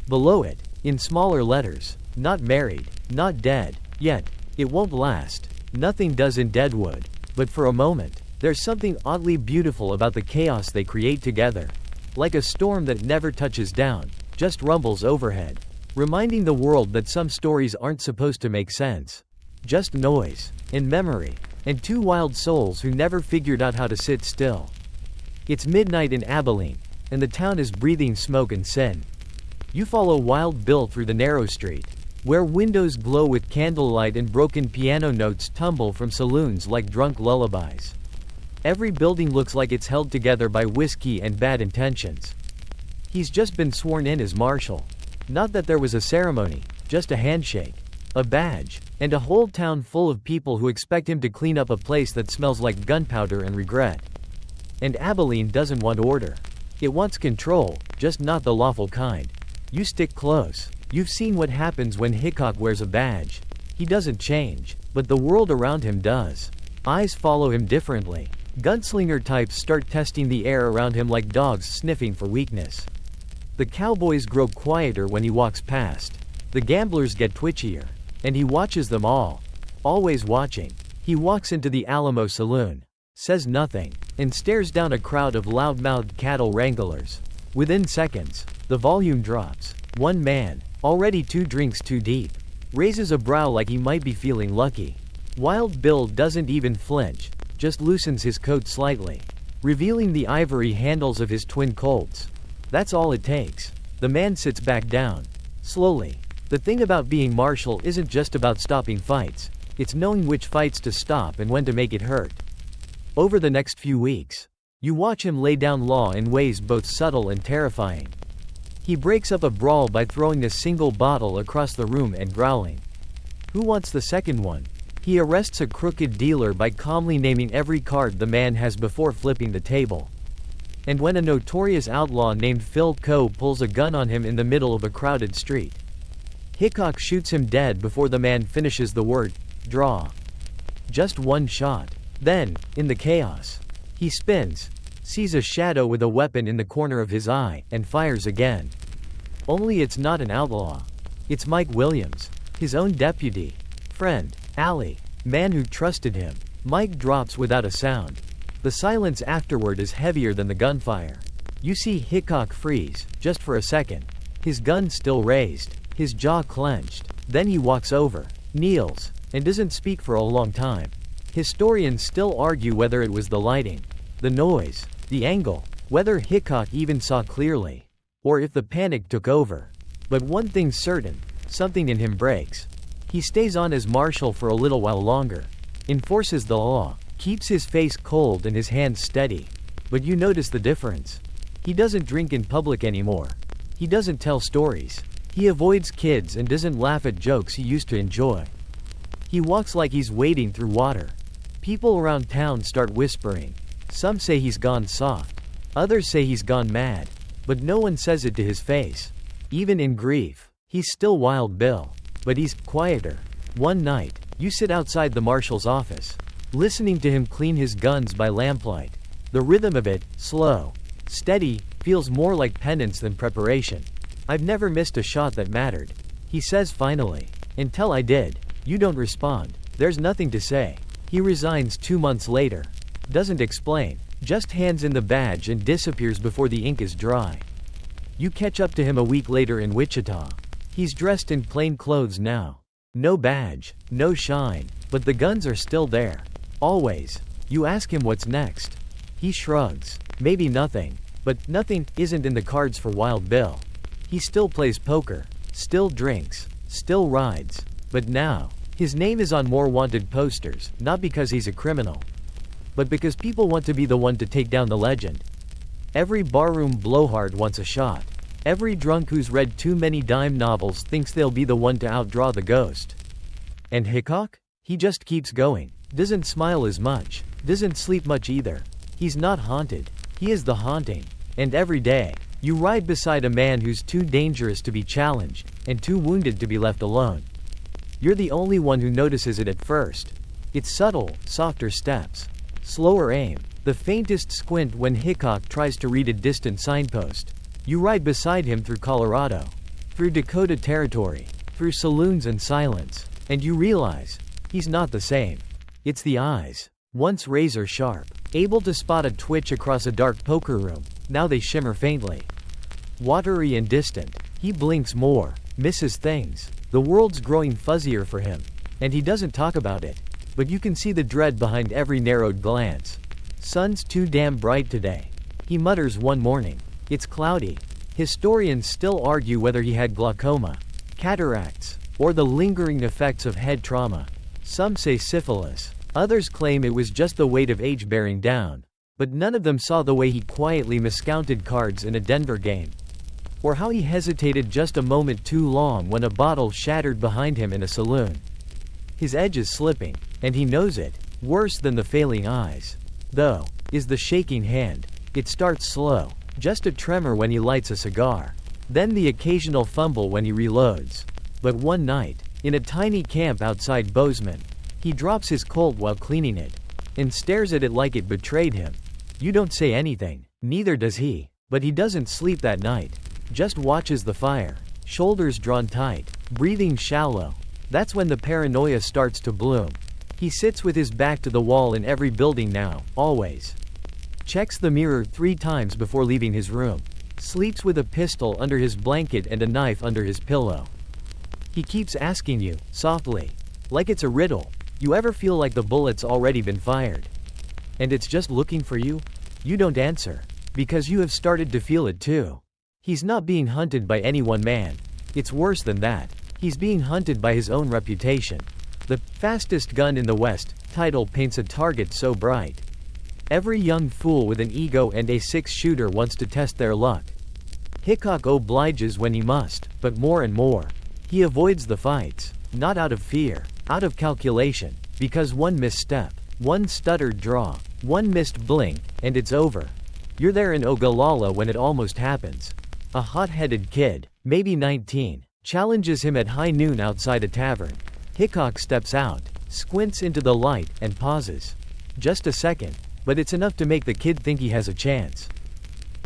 Below it, in smaller letters, "Not married, not dead, yet, it won't last." Nothing does in Deadwood, but for a moment, there's something oddly beautiful about the chaos they create together. Like a storm that never touches down, just rumbles overhead, reminding the world that some stories aren't supposed to make sense. Just noise, and memory, and 2 wild souls who never figured out how to sit still. It's midnight in Abilene, and the town is breathing smoke and sin. You follow Wild Bill through the narrow street, where windows glow with candlelight and broken piano notes tumble from saloons like drunk lullabies. Every building looks like it's held together by whiskey and bad intentions. He's just been sworn in as marshal. Not that there was a ceremony, just a handshake, a badge, and a whole town full of people who expect him to clean up a place that smells like gunpowder and regret. And Abilene doesn't want order. It wants control, just not the lawful kind. You stick close. You've seen what happens when Hickok wears a badge. He doesn't change, but the world around him does. Eyes follow him differently. Gunslinger types start testing the air around him like dogs sniffing for weakness. The cowboys grow quieter when he walks past. The gamblers get twitchier. And he watches them all. Always watching. He walks into the Alamo Saloon, says nothing, and stares down a crowd of loud-mouthed cattle wranglers. Within seconds, the volume drops. One man, already 2 drinks too deep, raises a brow like he might be feeling lucky. Wild Bill doesn't even flinch, just loosens his coat slightly, revealing the ivory handles of his twin Colts. That's all it takes. The man sits back down. Slowly. The thing about being marshal isn't just about stopping fights. It's knowing which fights to stop and when to make it hurt. Over the next few weeks, you watch him lay down law in ways both subtle and terrifying. He breaks up a brawl by throwing a single bottle across the room and growling, "Who wants the second one?" He arrests a crooked dealer by calmly naming every card the man has before flipping the table. And when a notorious outlaw named Phil Coe pulls a gun on him in the middle of a crowded street, Hickok shoots him dead before the man finishes the word, "Draw." Just one shot. Then, in the chaos, he spins, sees a shadow with a weapon in the corner of his eye, and fires again. Only it's not an outlaw. It's Mike Williams, his own deputy, friend, ally, man who trusted him. Mike drops without a sound. The silence afterward is heavier than the gunfire. You see Hickok freeze, just for a second. His gun still raised, his jaw clenched. Then he walks over, kneels, and doesn't speak for a long time. Historians still argue whether it was the lighting, the noise, the angle, whether Hickok even saw clearly, or if the panic took over. But one thing's certain, Something in him breaks. He stays on as marshal for a little while longer. Enforces the law. Keeps his face cold and his hands steady. But you notice the difference. He doesn't drink in public anymore. He doesn't tell stories. He avoids kids and doesn't laugh at jokes he used to enjoy. He walks like he's wading through water. People around town start whispering. Some say he's gone soft. Others say he's gone mad. But no one says it to his face. Even in grief, he's still Wild Bill. But he's quieter. One night, you sit outside the marshal's office, listening to him clean his guns by lamplight. The rhythm of it, slow, steady, feels more like penance than preparation. I've never missed a shot that mattered, he says finally. Until I did. You don't respond. There's nothing to say. He resigns 2 months later. Doesn't explain. Just hands in the badge and disappears before the ink is dry. You catch up to him a week later in Wichita. He's dressed in plain clothes now. No badge, no shine, but the guns are still there. Always. You ask him what's next. He shrugs. Maybe nothing. But nothing isn't in the cards for Wild Bill. He still plays poker. Still drinks. Still rides. But now, his name is on more wanted posters, not because he's a criminal, but because people want to be the one to take down the legend. Every barroom blowhard wants a shot. Every drunk who's read too many dime novels thinks they'll be the one to outdraw the ghost. And Hickok? He just keeps going. Doesn't smile as much. Doesn't sleep much either. He's not haunted. He is the haunting. And every day, you ride beside a man who's too dangerous to be challenged, and too wounded to be left alone. You're the only one who notices it at first. It's subtle, softer steps. Slower aim. The faintest squint when Hickok tries to read a distant signpost. You ride beside him through Colorado. Through Dakota Territory. Through saloons and silence. And you realize, he's not the same. It's the eyes. Once razor sharp. Able to spot a twitch across a dark poker room. Now they shimmer faintly. Watery and distant. He blinks more. Misses things. The world's growing fuzzier for him. And he doesn't talk about it. But you can see the dread behind every narrowed glance. Sun's too damn bright today. He mutters one morning. It's cloudy. Historians still argue whether he had glaucoma, cataracts, or the lingering effects of head trauma. Some say syphilis. Others claim it was just the weight of age bearing down. But none of them saw the way he quietly miscounted cards in a Denver game. Or how he hesitated just a moment too long when a bottle shattered behind him in a saloon. His edge is slipping, and he knows it. Worse than the failing eyes, though, is the shaking hand. It starts slow, just a tremor when he lights a cigar. Then the occasional fumble when he reloads. But one night, in a tiny camp outside Bozeman, he drops his Colt while cleaning it, and stares at it like it betrayed him. You don't say anything, neither does he, but he doesn't sleep that night. Just watches the fire, shoulders drawn tight, breathing shallow. That's when the paranoia starts to bloom. He sits with his back to the wall in every building now, always. Checks the mirror 3 times before leaving his room. Sleeps with a pistol under his blanket and a knife under his pillow. He keeps asking you, softly, like it's a riddle, you ever feel like the bullet's already been fired? And it's just looking for you? You don't answer, because you have started to feel it too. He's not being hunted by any one man. It's worse than that. He's being hunted by his own reputation. The fastest gun in the West title paints a target so bright. Every young fool with an ego and a 6-shooter wants to test their luck. Hickok obliges when he must, but more and more. He avoids the fights, not out of fear, out of calculation, because one misstep, one stuttered draw, one missed blink, and it's over. You're there in Ogallala when it almost happens. A hot-headed kid, maybe 19, challenges him at high noon outside a tavern. Hickok steps out, squints into the light, and pauses. Just a second, but it's enough to make the kid think he has a chance.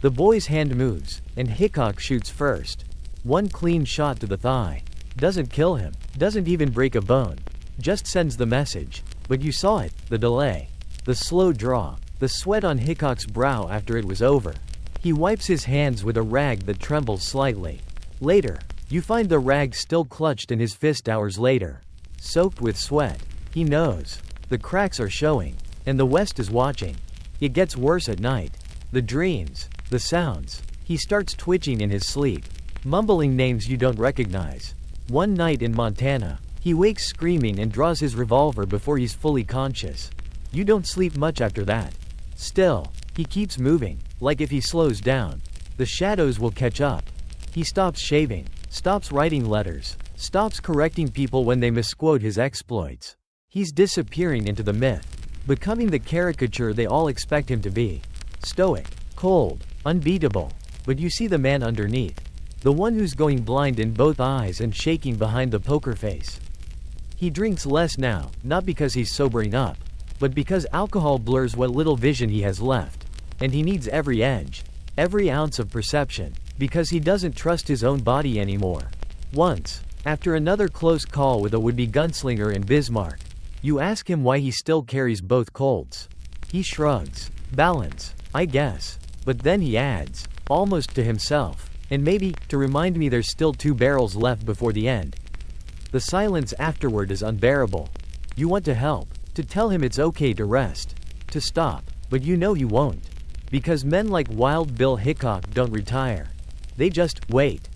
The boy's hand moves, and Hickok shoots first. One clean shot to the thigh. Doesn't kill him, doesn't even break a bone. Just sends the message. But you saw it, the delay. The slow draw, the sweat on Hickok's brow after it was over. He wipes his hands with a rag that trembles slightly. Later, you find the rag still clutched in his fist hours later. Soaked with sweat. He knows. The cracks are showing. And the West is watching. It gets worse at night. The dreams. The sounds. He starts twitching in his sleep. Mumbling names you don't recognize. One night in Montana, he wakes screaming and draws his revolver before he's fully conscious. You don't sleep much after that. Still, he keeps moving, like if he slows down, the shadows will catch up. He stops shaving, stops writing letters, stops correcting people when they misquote his exploits. He's disappearing into the myth, becoming the caricature they all expect him to be. Stoic, cold, unbeatable. But you see the man underneath. The one who's going blind in both eyes and shaking behind the poker face. He drinks less now, not because he's sobering up, but because alcohol blurs what little vision he has left. And he needs every edge, every ounce of perception, because he doesn't trust his own body anymore. Once, after another close call with a would-be gunslinger in Bismarck, you ask him why he still carries both Colts. He shrugs. Balance, I guess. But then he adds, almost to himself, and maybe, to remind me there's still 2 barrels left before the end. The silence afterward is unbearable. You want to help, to tell him it's okay to rest, to stop, but you know he won't. Because men like Wild Bill Hickok don't retire. They just wait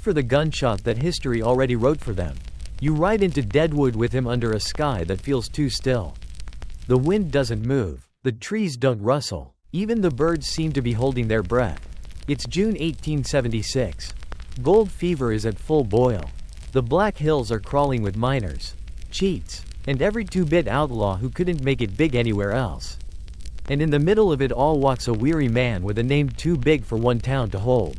for the gunshot that history already wrote for them. You ride into Deadwood with him under a sky that feels too still. The wind doesn't move, the trees don't rustle, even the birds seem to be holding their breath. It's June 1876. Gold fever is at full boil. The Black Hills are crawling with miners, cheats, and every 2-bit outlaw who couldn't make it big anywhere else. And in the middle of it all walks a weary man with a name too big for one town to hold.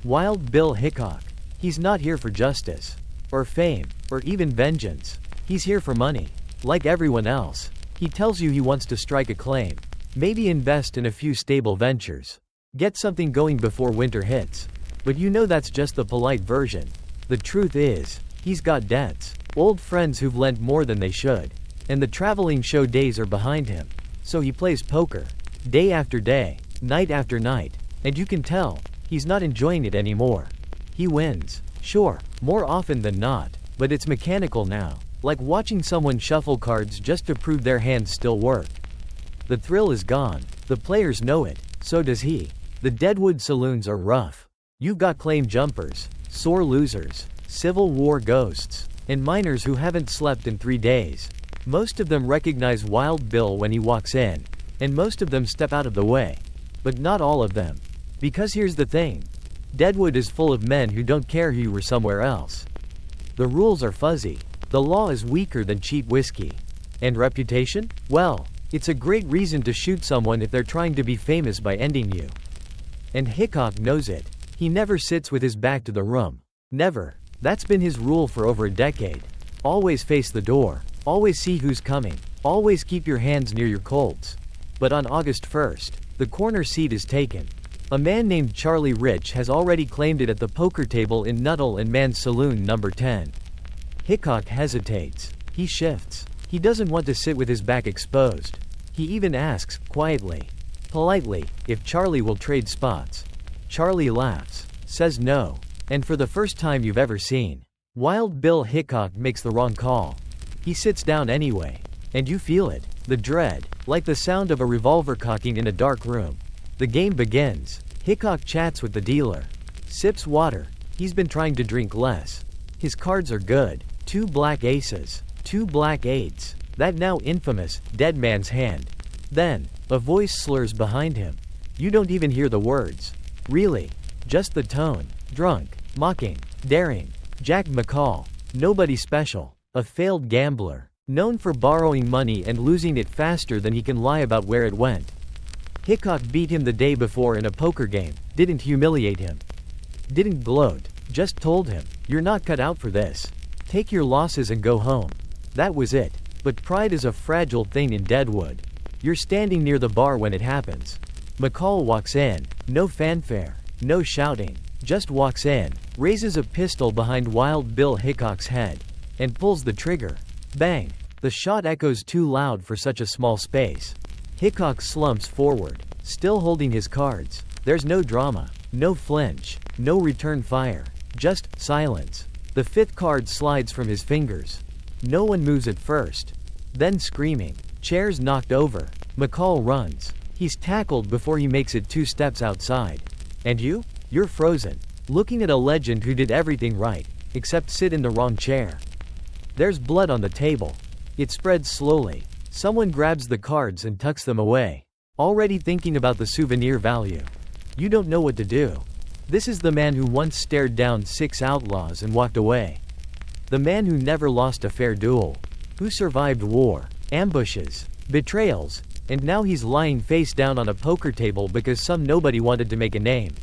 Wild Bill Hickok. He's not here for justice, or fame, or even vengeance. He's here for money. Like everyone else, he tells you he wants to strike a claim, maybe invest in a few stable ventures, get something going before winter hits. But you know that's just the polite version. The truth is, he's got debts, old friends who've lent more than they should, and the traveling show days are behind him. So he plays poker, day after day, night after night, and you can tell, he's not enjoying it anymore. He wins, sure, more often than not, but it's mechanical now, like watching someone shuffle cards just to prove their hands still work. The thrill is gone, the players know it, so does he. The Deadwood saloons are rough. You've got claim jumpers, sore losers, Civil War ghosts, and miners who haven't slept in 3 days. Most of them recognize Wild Bill when he walks in, and most of them step out of the way. But not all of them. Because here's the thing. Deadwood is full of men who don't care who you were somewhere else. The rules are fuzzy. The law is weaker than cheap whiskey. And reputation? Well, it's a great reason to shoot someone if they're trying to be famous by ending you. And Hickok knows it. He never sits with his back to the room. Never. That's been his rule for over a decade. Always face the door. Always see who's coming. Always keep your hands near your Colts. But on August 1st, the corner seat is taken. A man named Charlie Rich has already claimed it at the poker table in Nuttall and Mann's Saloon number 10. Hickok hesitates. He shifts. He doesn't want to sit with his back exposed. He even asks, quietly, politely, if Charlie will trade spots. Charlie laughs, says no, and for the first time you've ever seen, Wild Bill Hickok makes the wrong call. He sits down anyway. And you feel it, the dread, like the sound of a revolver cocking in a dark room. The game begins. Hickok chats with the dealer. Sips water. He's been trying to drink less. His cards are good. 2 black aces. 2 black eights. That now infamous, dead man's hand. Then, a voice slurs behind him. You don't even hear the words. Really. Just the tone. Drunk. Mocking. Daring. Jack McCall. Nobody special. A failed gambler. Known for borrowing money and losing it faster than he can lie about where it went. Hickok beat him the day before in a poker game, didn't humiliate him. Didn't gloat, just told him, you're not cut out for this. Take your losses and go home. That was it. But pride is a fragile thing in Deadwood. You're standing near the bar when it happens. McCall walks in, no fanfare, no shouting, just walks in, raises a pistol behind Wild Bill Hickok's head, and pulls the trigger. Bang! The shot echoes too loud for such a small space. Hickok slumps forward, still holding his cards. There's no drama, no flinch, no return fire, just silence. The 5th card slides from his fingers. No one moves at first. Then screaming, chairs knocked over. McCall runs. He's tackled before he makes it 2 steps outside. And you? You're frozen, looking at a legend who did everything right, except sit in the wrong chair. There's blood on the table. It spreads slowly. Someone grabs the cards and tucks them away, already thinking about the souvenir value. You don't know what to do. This is the man who once stared down 6 outlaws and walked away. The man who never lost a fair duel. Who survived war, ambushes, betrayals, and now he's lying face down on a poker table because some nobody wanted to make a name.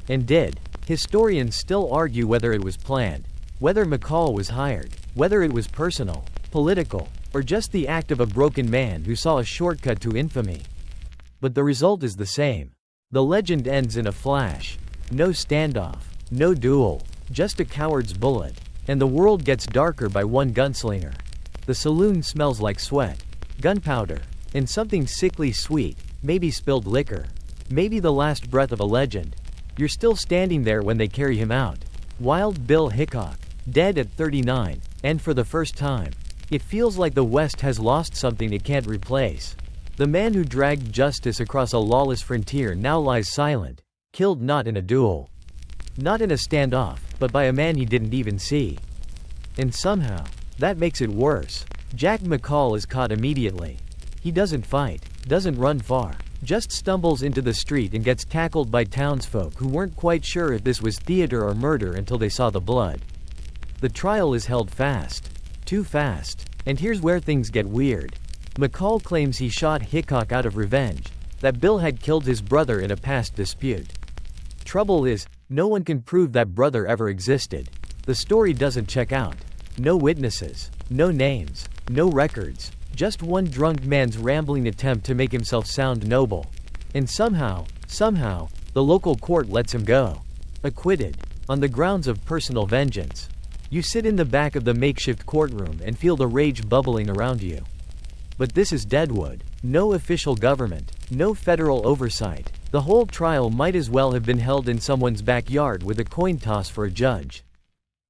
And did. Historians still argue whether it was planned, whether McCall was hired, whether it was personal, political, or just the act of a broken man who saw a shortcut to infamy. But the result is the same. The legend ends in a flash. No standoff, no duel, just a coward's bullet, and the world gets darker by one gunslinger. The saloon smells like sweat, gunpowder, and something sickly sweet, maybe spilled liquor, maybe the last breath of a legend. You're still standing there when they carry him out. Wild Bill Hickok, dead at 39, and for the first time. It feels like the West has lost something it can't replace. The man who dragged justice across a lawless frontier now lies silent, killed not in a duel, not in a standoff, but by a man he didn't even see. And somehow, that makes it worse. Jack McCall is caught immediately. He doesn't fight, doesn't run far, just stumbles into the street and gets tackled by townsfolk who weren't quite sure if this was theater or murder until they saw the blood. The trial is held fast. Too fast. And here's where things get weird. McCall claims he shot Hickok out of revenge, that Bill had killed his brother in a past dispute. Trouble is, no one can prove that brother ever existed. The story doesn't check out. No witnesses, no names, no records, just one drunk man's rambling attempt to make himself sound noble. And somehow, the local court lets him go. Acquitted, on the grounds of personal vengeance. You sit in the back of the makeshift courtroom and feel the rage bubbling around you. But this is Deadwood. No official government, no federal oversight. The whole trial might as well have been held in someone's backyard with a coin toss for a judge.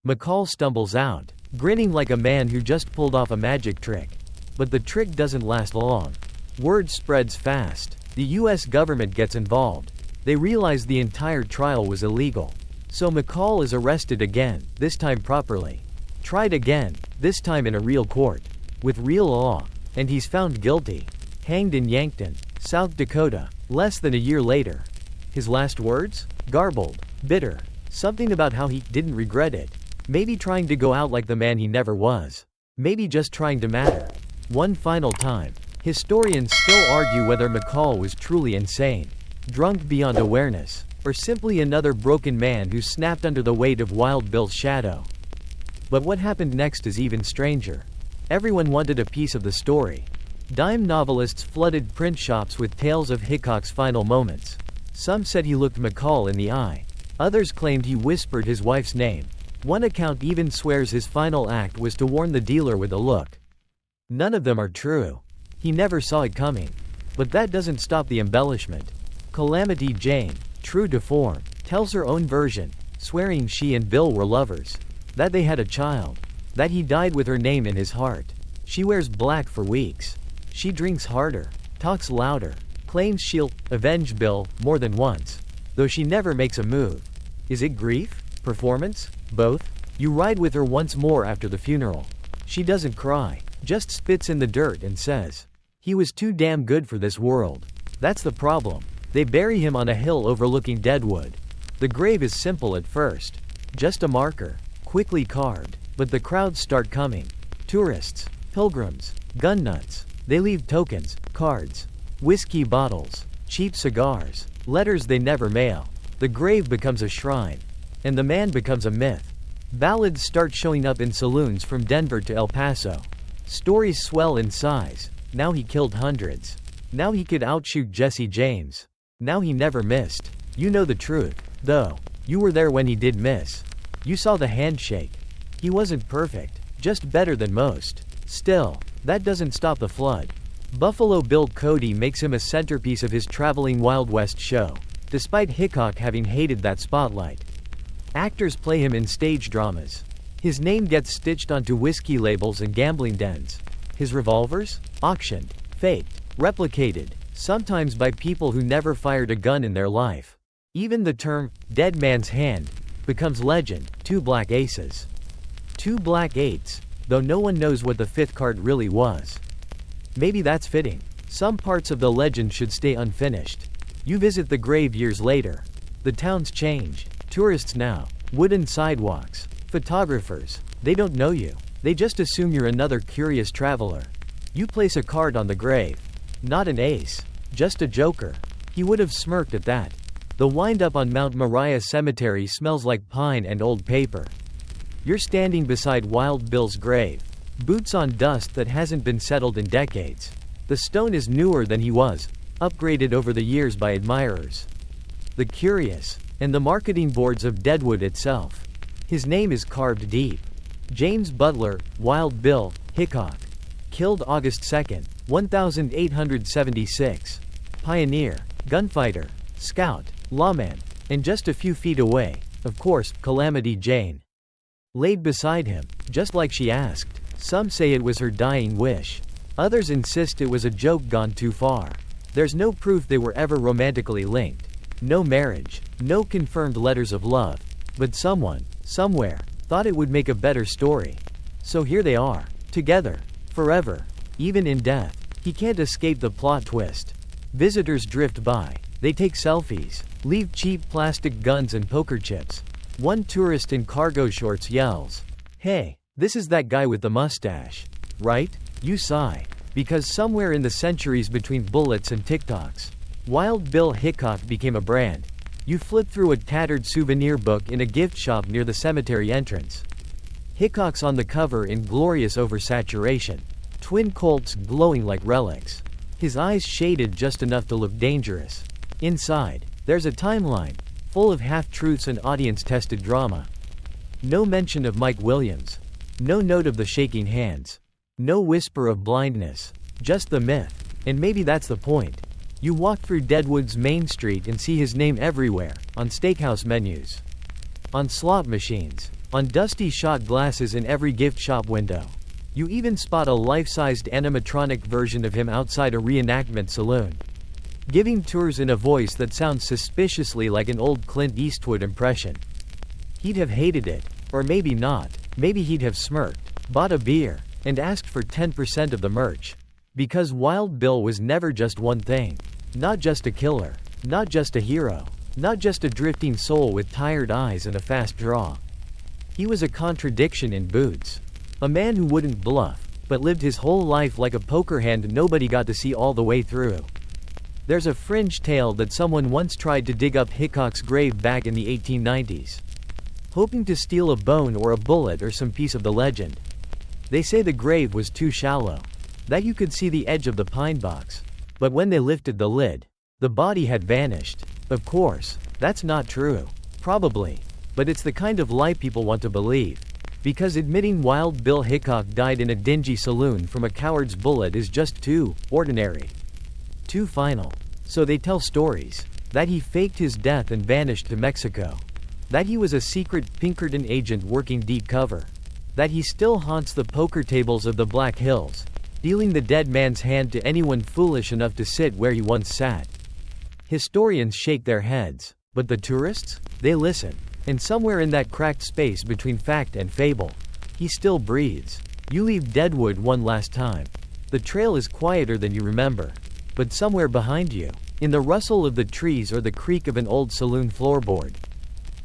McCall stumbles out, grinning like a man who just pulled off a magic trick. But the trick doesn't last long. Word spreads fast. The US government gets involved. They realize the entire trial was illegal. So McCall is arrested again, this time properly. Tried again, this time in a real court. With real law. And he's found guilty. Hanged in Yankton, South Dakota, less than a year later. His last words? Garbled, bitter. Something about how he didn't regret it. Maybe trying to go out like the man he never was. Maybe just trying to matter. One final time. Historians still argue whether McCall was truly insane, drunk beyond awareness, or simply another broken man who snapped under the weight of Wild Bill's shadow. But what happened next is even stranger. Everyone wanted a piece of the story. Dime novelists flooded print shops with tales of Hickok's final moments. Some said he looked McCall in the eye. Others claimed he whispered his wife's name. One account even swears his final act was to warn the dealer with a look. None of them are true. He never saw it coming. But that doesn't stop the embellishment. Calamity Jane, true to form, tells her own version, swearing she and Bill were lovers. That they had a child. That he died with her name in his heart. She wears black for weeks. She drinks harder, talks louder, claims she'll avenge Bill more than once. Though she never makes a move. Is it grief? Performance? Both? You ride with her once more after the funeral. She doesn't cry, just spits in the dirt and says, "He was too damn good for this world." That's the problem. They bury him on a hill overlooking Deadwood. The grave is simple at first. Just a marker, quickly carved, but the crowds start coming. Tourists, pilgrims, gun nuts. They leave tokens, cards, whiskey bottles, cheap cigars, letters they never mail. The grave becomes a shrine. And the man becomes a myth. Ballads start showing up in saloons from Denver to El Paso. Stories swell in size. Now he killed hundreds. Now he could outshoot Jesse James. Now he never missed. You know the truth, though. You were there when he did miss. You saw the handshake. He wasn't perfect, just better than most. Still, that doesn't stop the flood. Buffalo Bill Cody makes him a centerpiece of his traveling Wild West show, despite Hickok having hated that spotlight. Actors play him in stage dramas. His name gets stitched onto whiskey labels and gambling dens. His revolvers? Auctioned, faked, replicated, sometimes by people who never fired a gun in their life. Even the term, "dead man's hand," becomes legend, 2 black aces. 2 black eights, though no one knows what the 5th card really was. Maybe that's fitting. Some parts of the legend should stay unfinished. You visit the grave years later. The towns change. Tourists now. Wooden sidewalks. Photographers. They don't know you. They just assume you're another curious traveler. You place a card on the grave. Not an ace. Just a joker. He would have smirked at that. The wind-up on Mount Moriah Cemetery smells like pine and old paper. You're standing beside Wild Bill's grave. Boots on dust that hasn't been settled in decades. The stone is newer than he was, upgraded over the years by admirers. The curious, and the marketing boards of Deadwood itself. His name is carved deep. James Butler, Wild Bill, Hickok. Killed August 2nd, 1876. Pioneer, gunfighter, scout, lawman, and just a few feet away, of course, Calamity Jane. Laid beside him, just like she asked. Some say it was her dying wish. Others insist it was a joke gone too far. There's no proof they were ever romantically linked. No marriage, no confirmed letters of love. But someone, somewhere, thought it would make a better story. So here they are, together, forever, even in death. He can't escape the plot twist. Visitors drift by. They take selfies, leave cheap plastic guns and poker chips. One tourist in cargo shorts yells, "Hey, this is that guy with the mustache. Right?" You sigh. Because somewhere in the centuries between bullets and TikToks, Wild Bill Hickok became a brand. You flip through a tattered souvenir book in a gift shop near the cemetery entrance. Hickok's on the cover in glorious oversaturation. Twin Colts glowing like relics. His eyes shaded just enough to look dangerous. Inside, there's a timeline, full of half-truths and audience-tested drama. No mention of Mike Williams. No note of the shaking hands. No whisper of blindness. Just the myth. And maybe that's the point. You walk through Deadwood's Main Street and see his name everywhere, on steakhouse menus, on slot machines, on dusty shot glasses in every gift shop window. You even spot a life-sized animatronic version of him outside a reenactment saloon, giving tours in a voice that sounds suspiciously like an old Clint Eastwood impression. He'd have hated it, or maybe not. Maybe he'd have smirked, bought a beer, and asked for 10% of the merch. Because Wild Bill was never just one thing. Not just a killer, not just a hero, not just a drifting soul with tired eyes and a fast draw. He was a contradiction in boots. A man who wouldn't bluff, but lived his whole life like a poker hand nobody got to see all the way through. There's a fringe tale that someone once tried to dig up Hickok's grave back in the 1890s, hoping to steal a bone or a bullet or some piece of the legend. They say the grave was too shallow, that you could see the edge of the pine box. But when they lifted the lid, the body had vanished. Of course, that's not true. Probably. But it's the kind of lie people want to believe. Because admitting Wild Bill Hickok died in a dingy saloon from a coward's bullet is just too ordinary. Too final. So they tell stories. That he faked his death and vanished to Mexico. That he was a secret Pinkerton agent working deep cover. That he still haunts the poker tables of the Black Hills, dealing the dead man's hand to anyone foolish enough to sit where he once sat. Historians shake their heads, but the tourists? They listen. And somewhere in that cracked space between fact and fable, he still breathes. You leave Deadwood one last time. The trail is quieter than you remember. But somewhere behind you, in the rustle of the trees or the creak of an old saloon floorboard,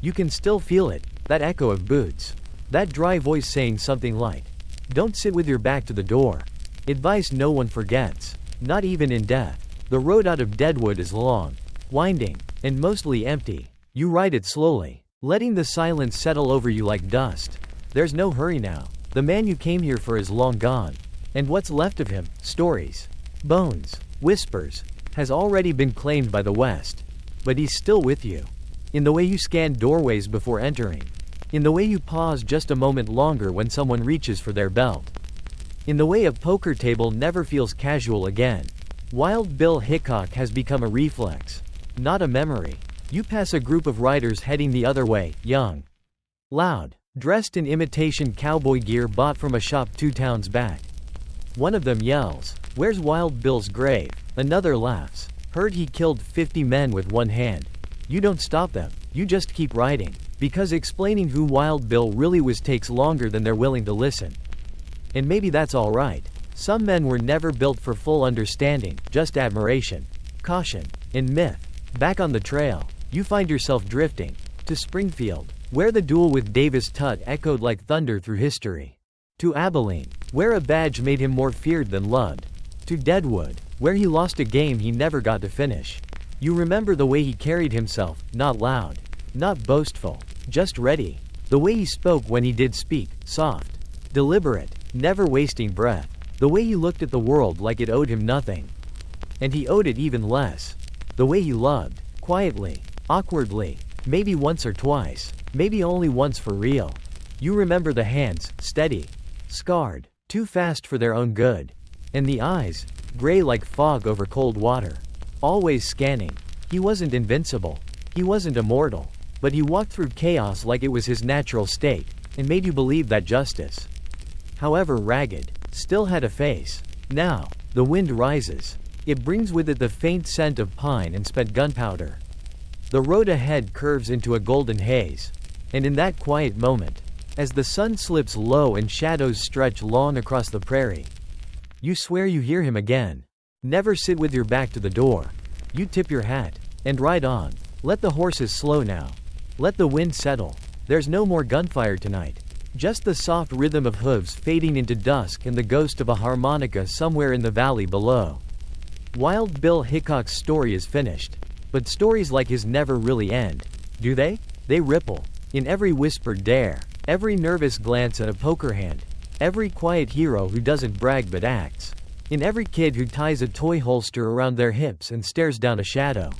you can still feel it, that echo of boots. That dry voice saying something like, "Don't sit with your back to the door." Advice no one forgets, not even in death. The road out of Deadwood is long, winding, and mostly empty. You ride it slowly, letting the silence settle over you like dust. There's no hurry now. The man you came here for is long gone. And what's left of him, stories, bones, whispers, has already been claimed by the West. But he's still with you. In the way you scan doorways before entering. In the way you pause just a moment longer when someone reaches for their belt. In the way a poker table never feels casual again. Wild Bill Hickok has become a reflex, not a memory. You pass a group of riders heading the other way, young, loud, dressed in imitation cowboy gear bought from a shop 2 towns back. One of them yells, "Where's Wild Bill's grave?" Another laughs, "Heard he killed 50 men with one hand." You don't stop them, you just keep riding. Because explaining who Wild Bill really was takes longer than they're willing to listen. And maybe that's alright. Some men were never built for full understanding, just admiration, caution, and myth. Back on the trail, you find yourself drifting to Springfield, where the duel with Davis Tutt echoed like thunder through history. To Abilene, where a badge made him more feared than loved. To Deadwood, where he lost a game he never got to finish. You remember the way he carried himself, not loud, not boastful, just ready. The way he spoke when he did speak, soft, deliberate, never wasting breath. The way he looked at the world like it owed him nothing. And he owed it even less. The way he loved, quietly, awkwardly, maybe once or twice, maybe only once for real. You remember the hands, steady, scarred, too fast for their own good. And the eyes, gray like fog over cold water. Always scanning. He wasn't invincible. He wasn't immortal. But he walked through chaos like it was his natural state, and made you believe that justice, however ragged, still had a face. Now, the wind rises. It brings with it the faint scent of pine and spent gunpowder. The road ahead curves into a golden haze. And in that quiet moment, as the sun slips low and shadows stretch long across the prairie, you swear you hear him again. Never sit with your back to the door. You tip your hat and ride on. Let the horses slow now. Let the wind settle. There's no more gunfire tonight. Just the soft rhythm of hooves fading into dusk and the ghost of a harmonica somewhere in the valley below. Wild Bill Hickok's story is finished. But stories like his never really end, do they? They ripple. In every whispered dare, every nervous glance at a poker hand, every quiet hero who doesn't brag but acts. In every kid who ties a toy holster around their hips and stares down a shadow.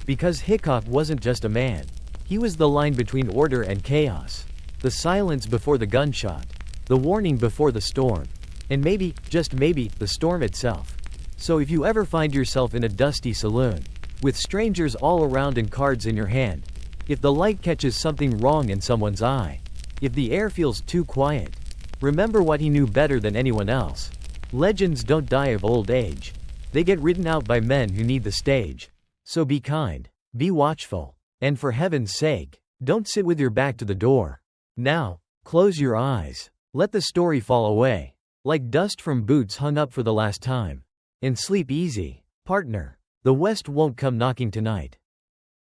Because Hickok wasn't just a man. He was the line between order and chaos. The silence before the gunshot. The warning before the storm. And maybe, just maybe, the storm itself. So if you ever find yourself in a dusty saloon, with strangers all around and cards in your hand, if the light catches something wrong in someone's eye, if the air feels too quiet, remember what he knew better than anyone else. Legends don't die of old age. They get written out by men who need the stage. So be kind, be watchful, and for heaven's sake, don't sit with your back to the door. Now, close your eyes. Let the story fall away, like dust from boots hung up for the last time. And sleep easy, partner. The West won't come knocking tonight.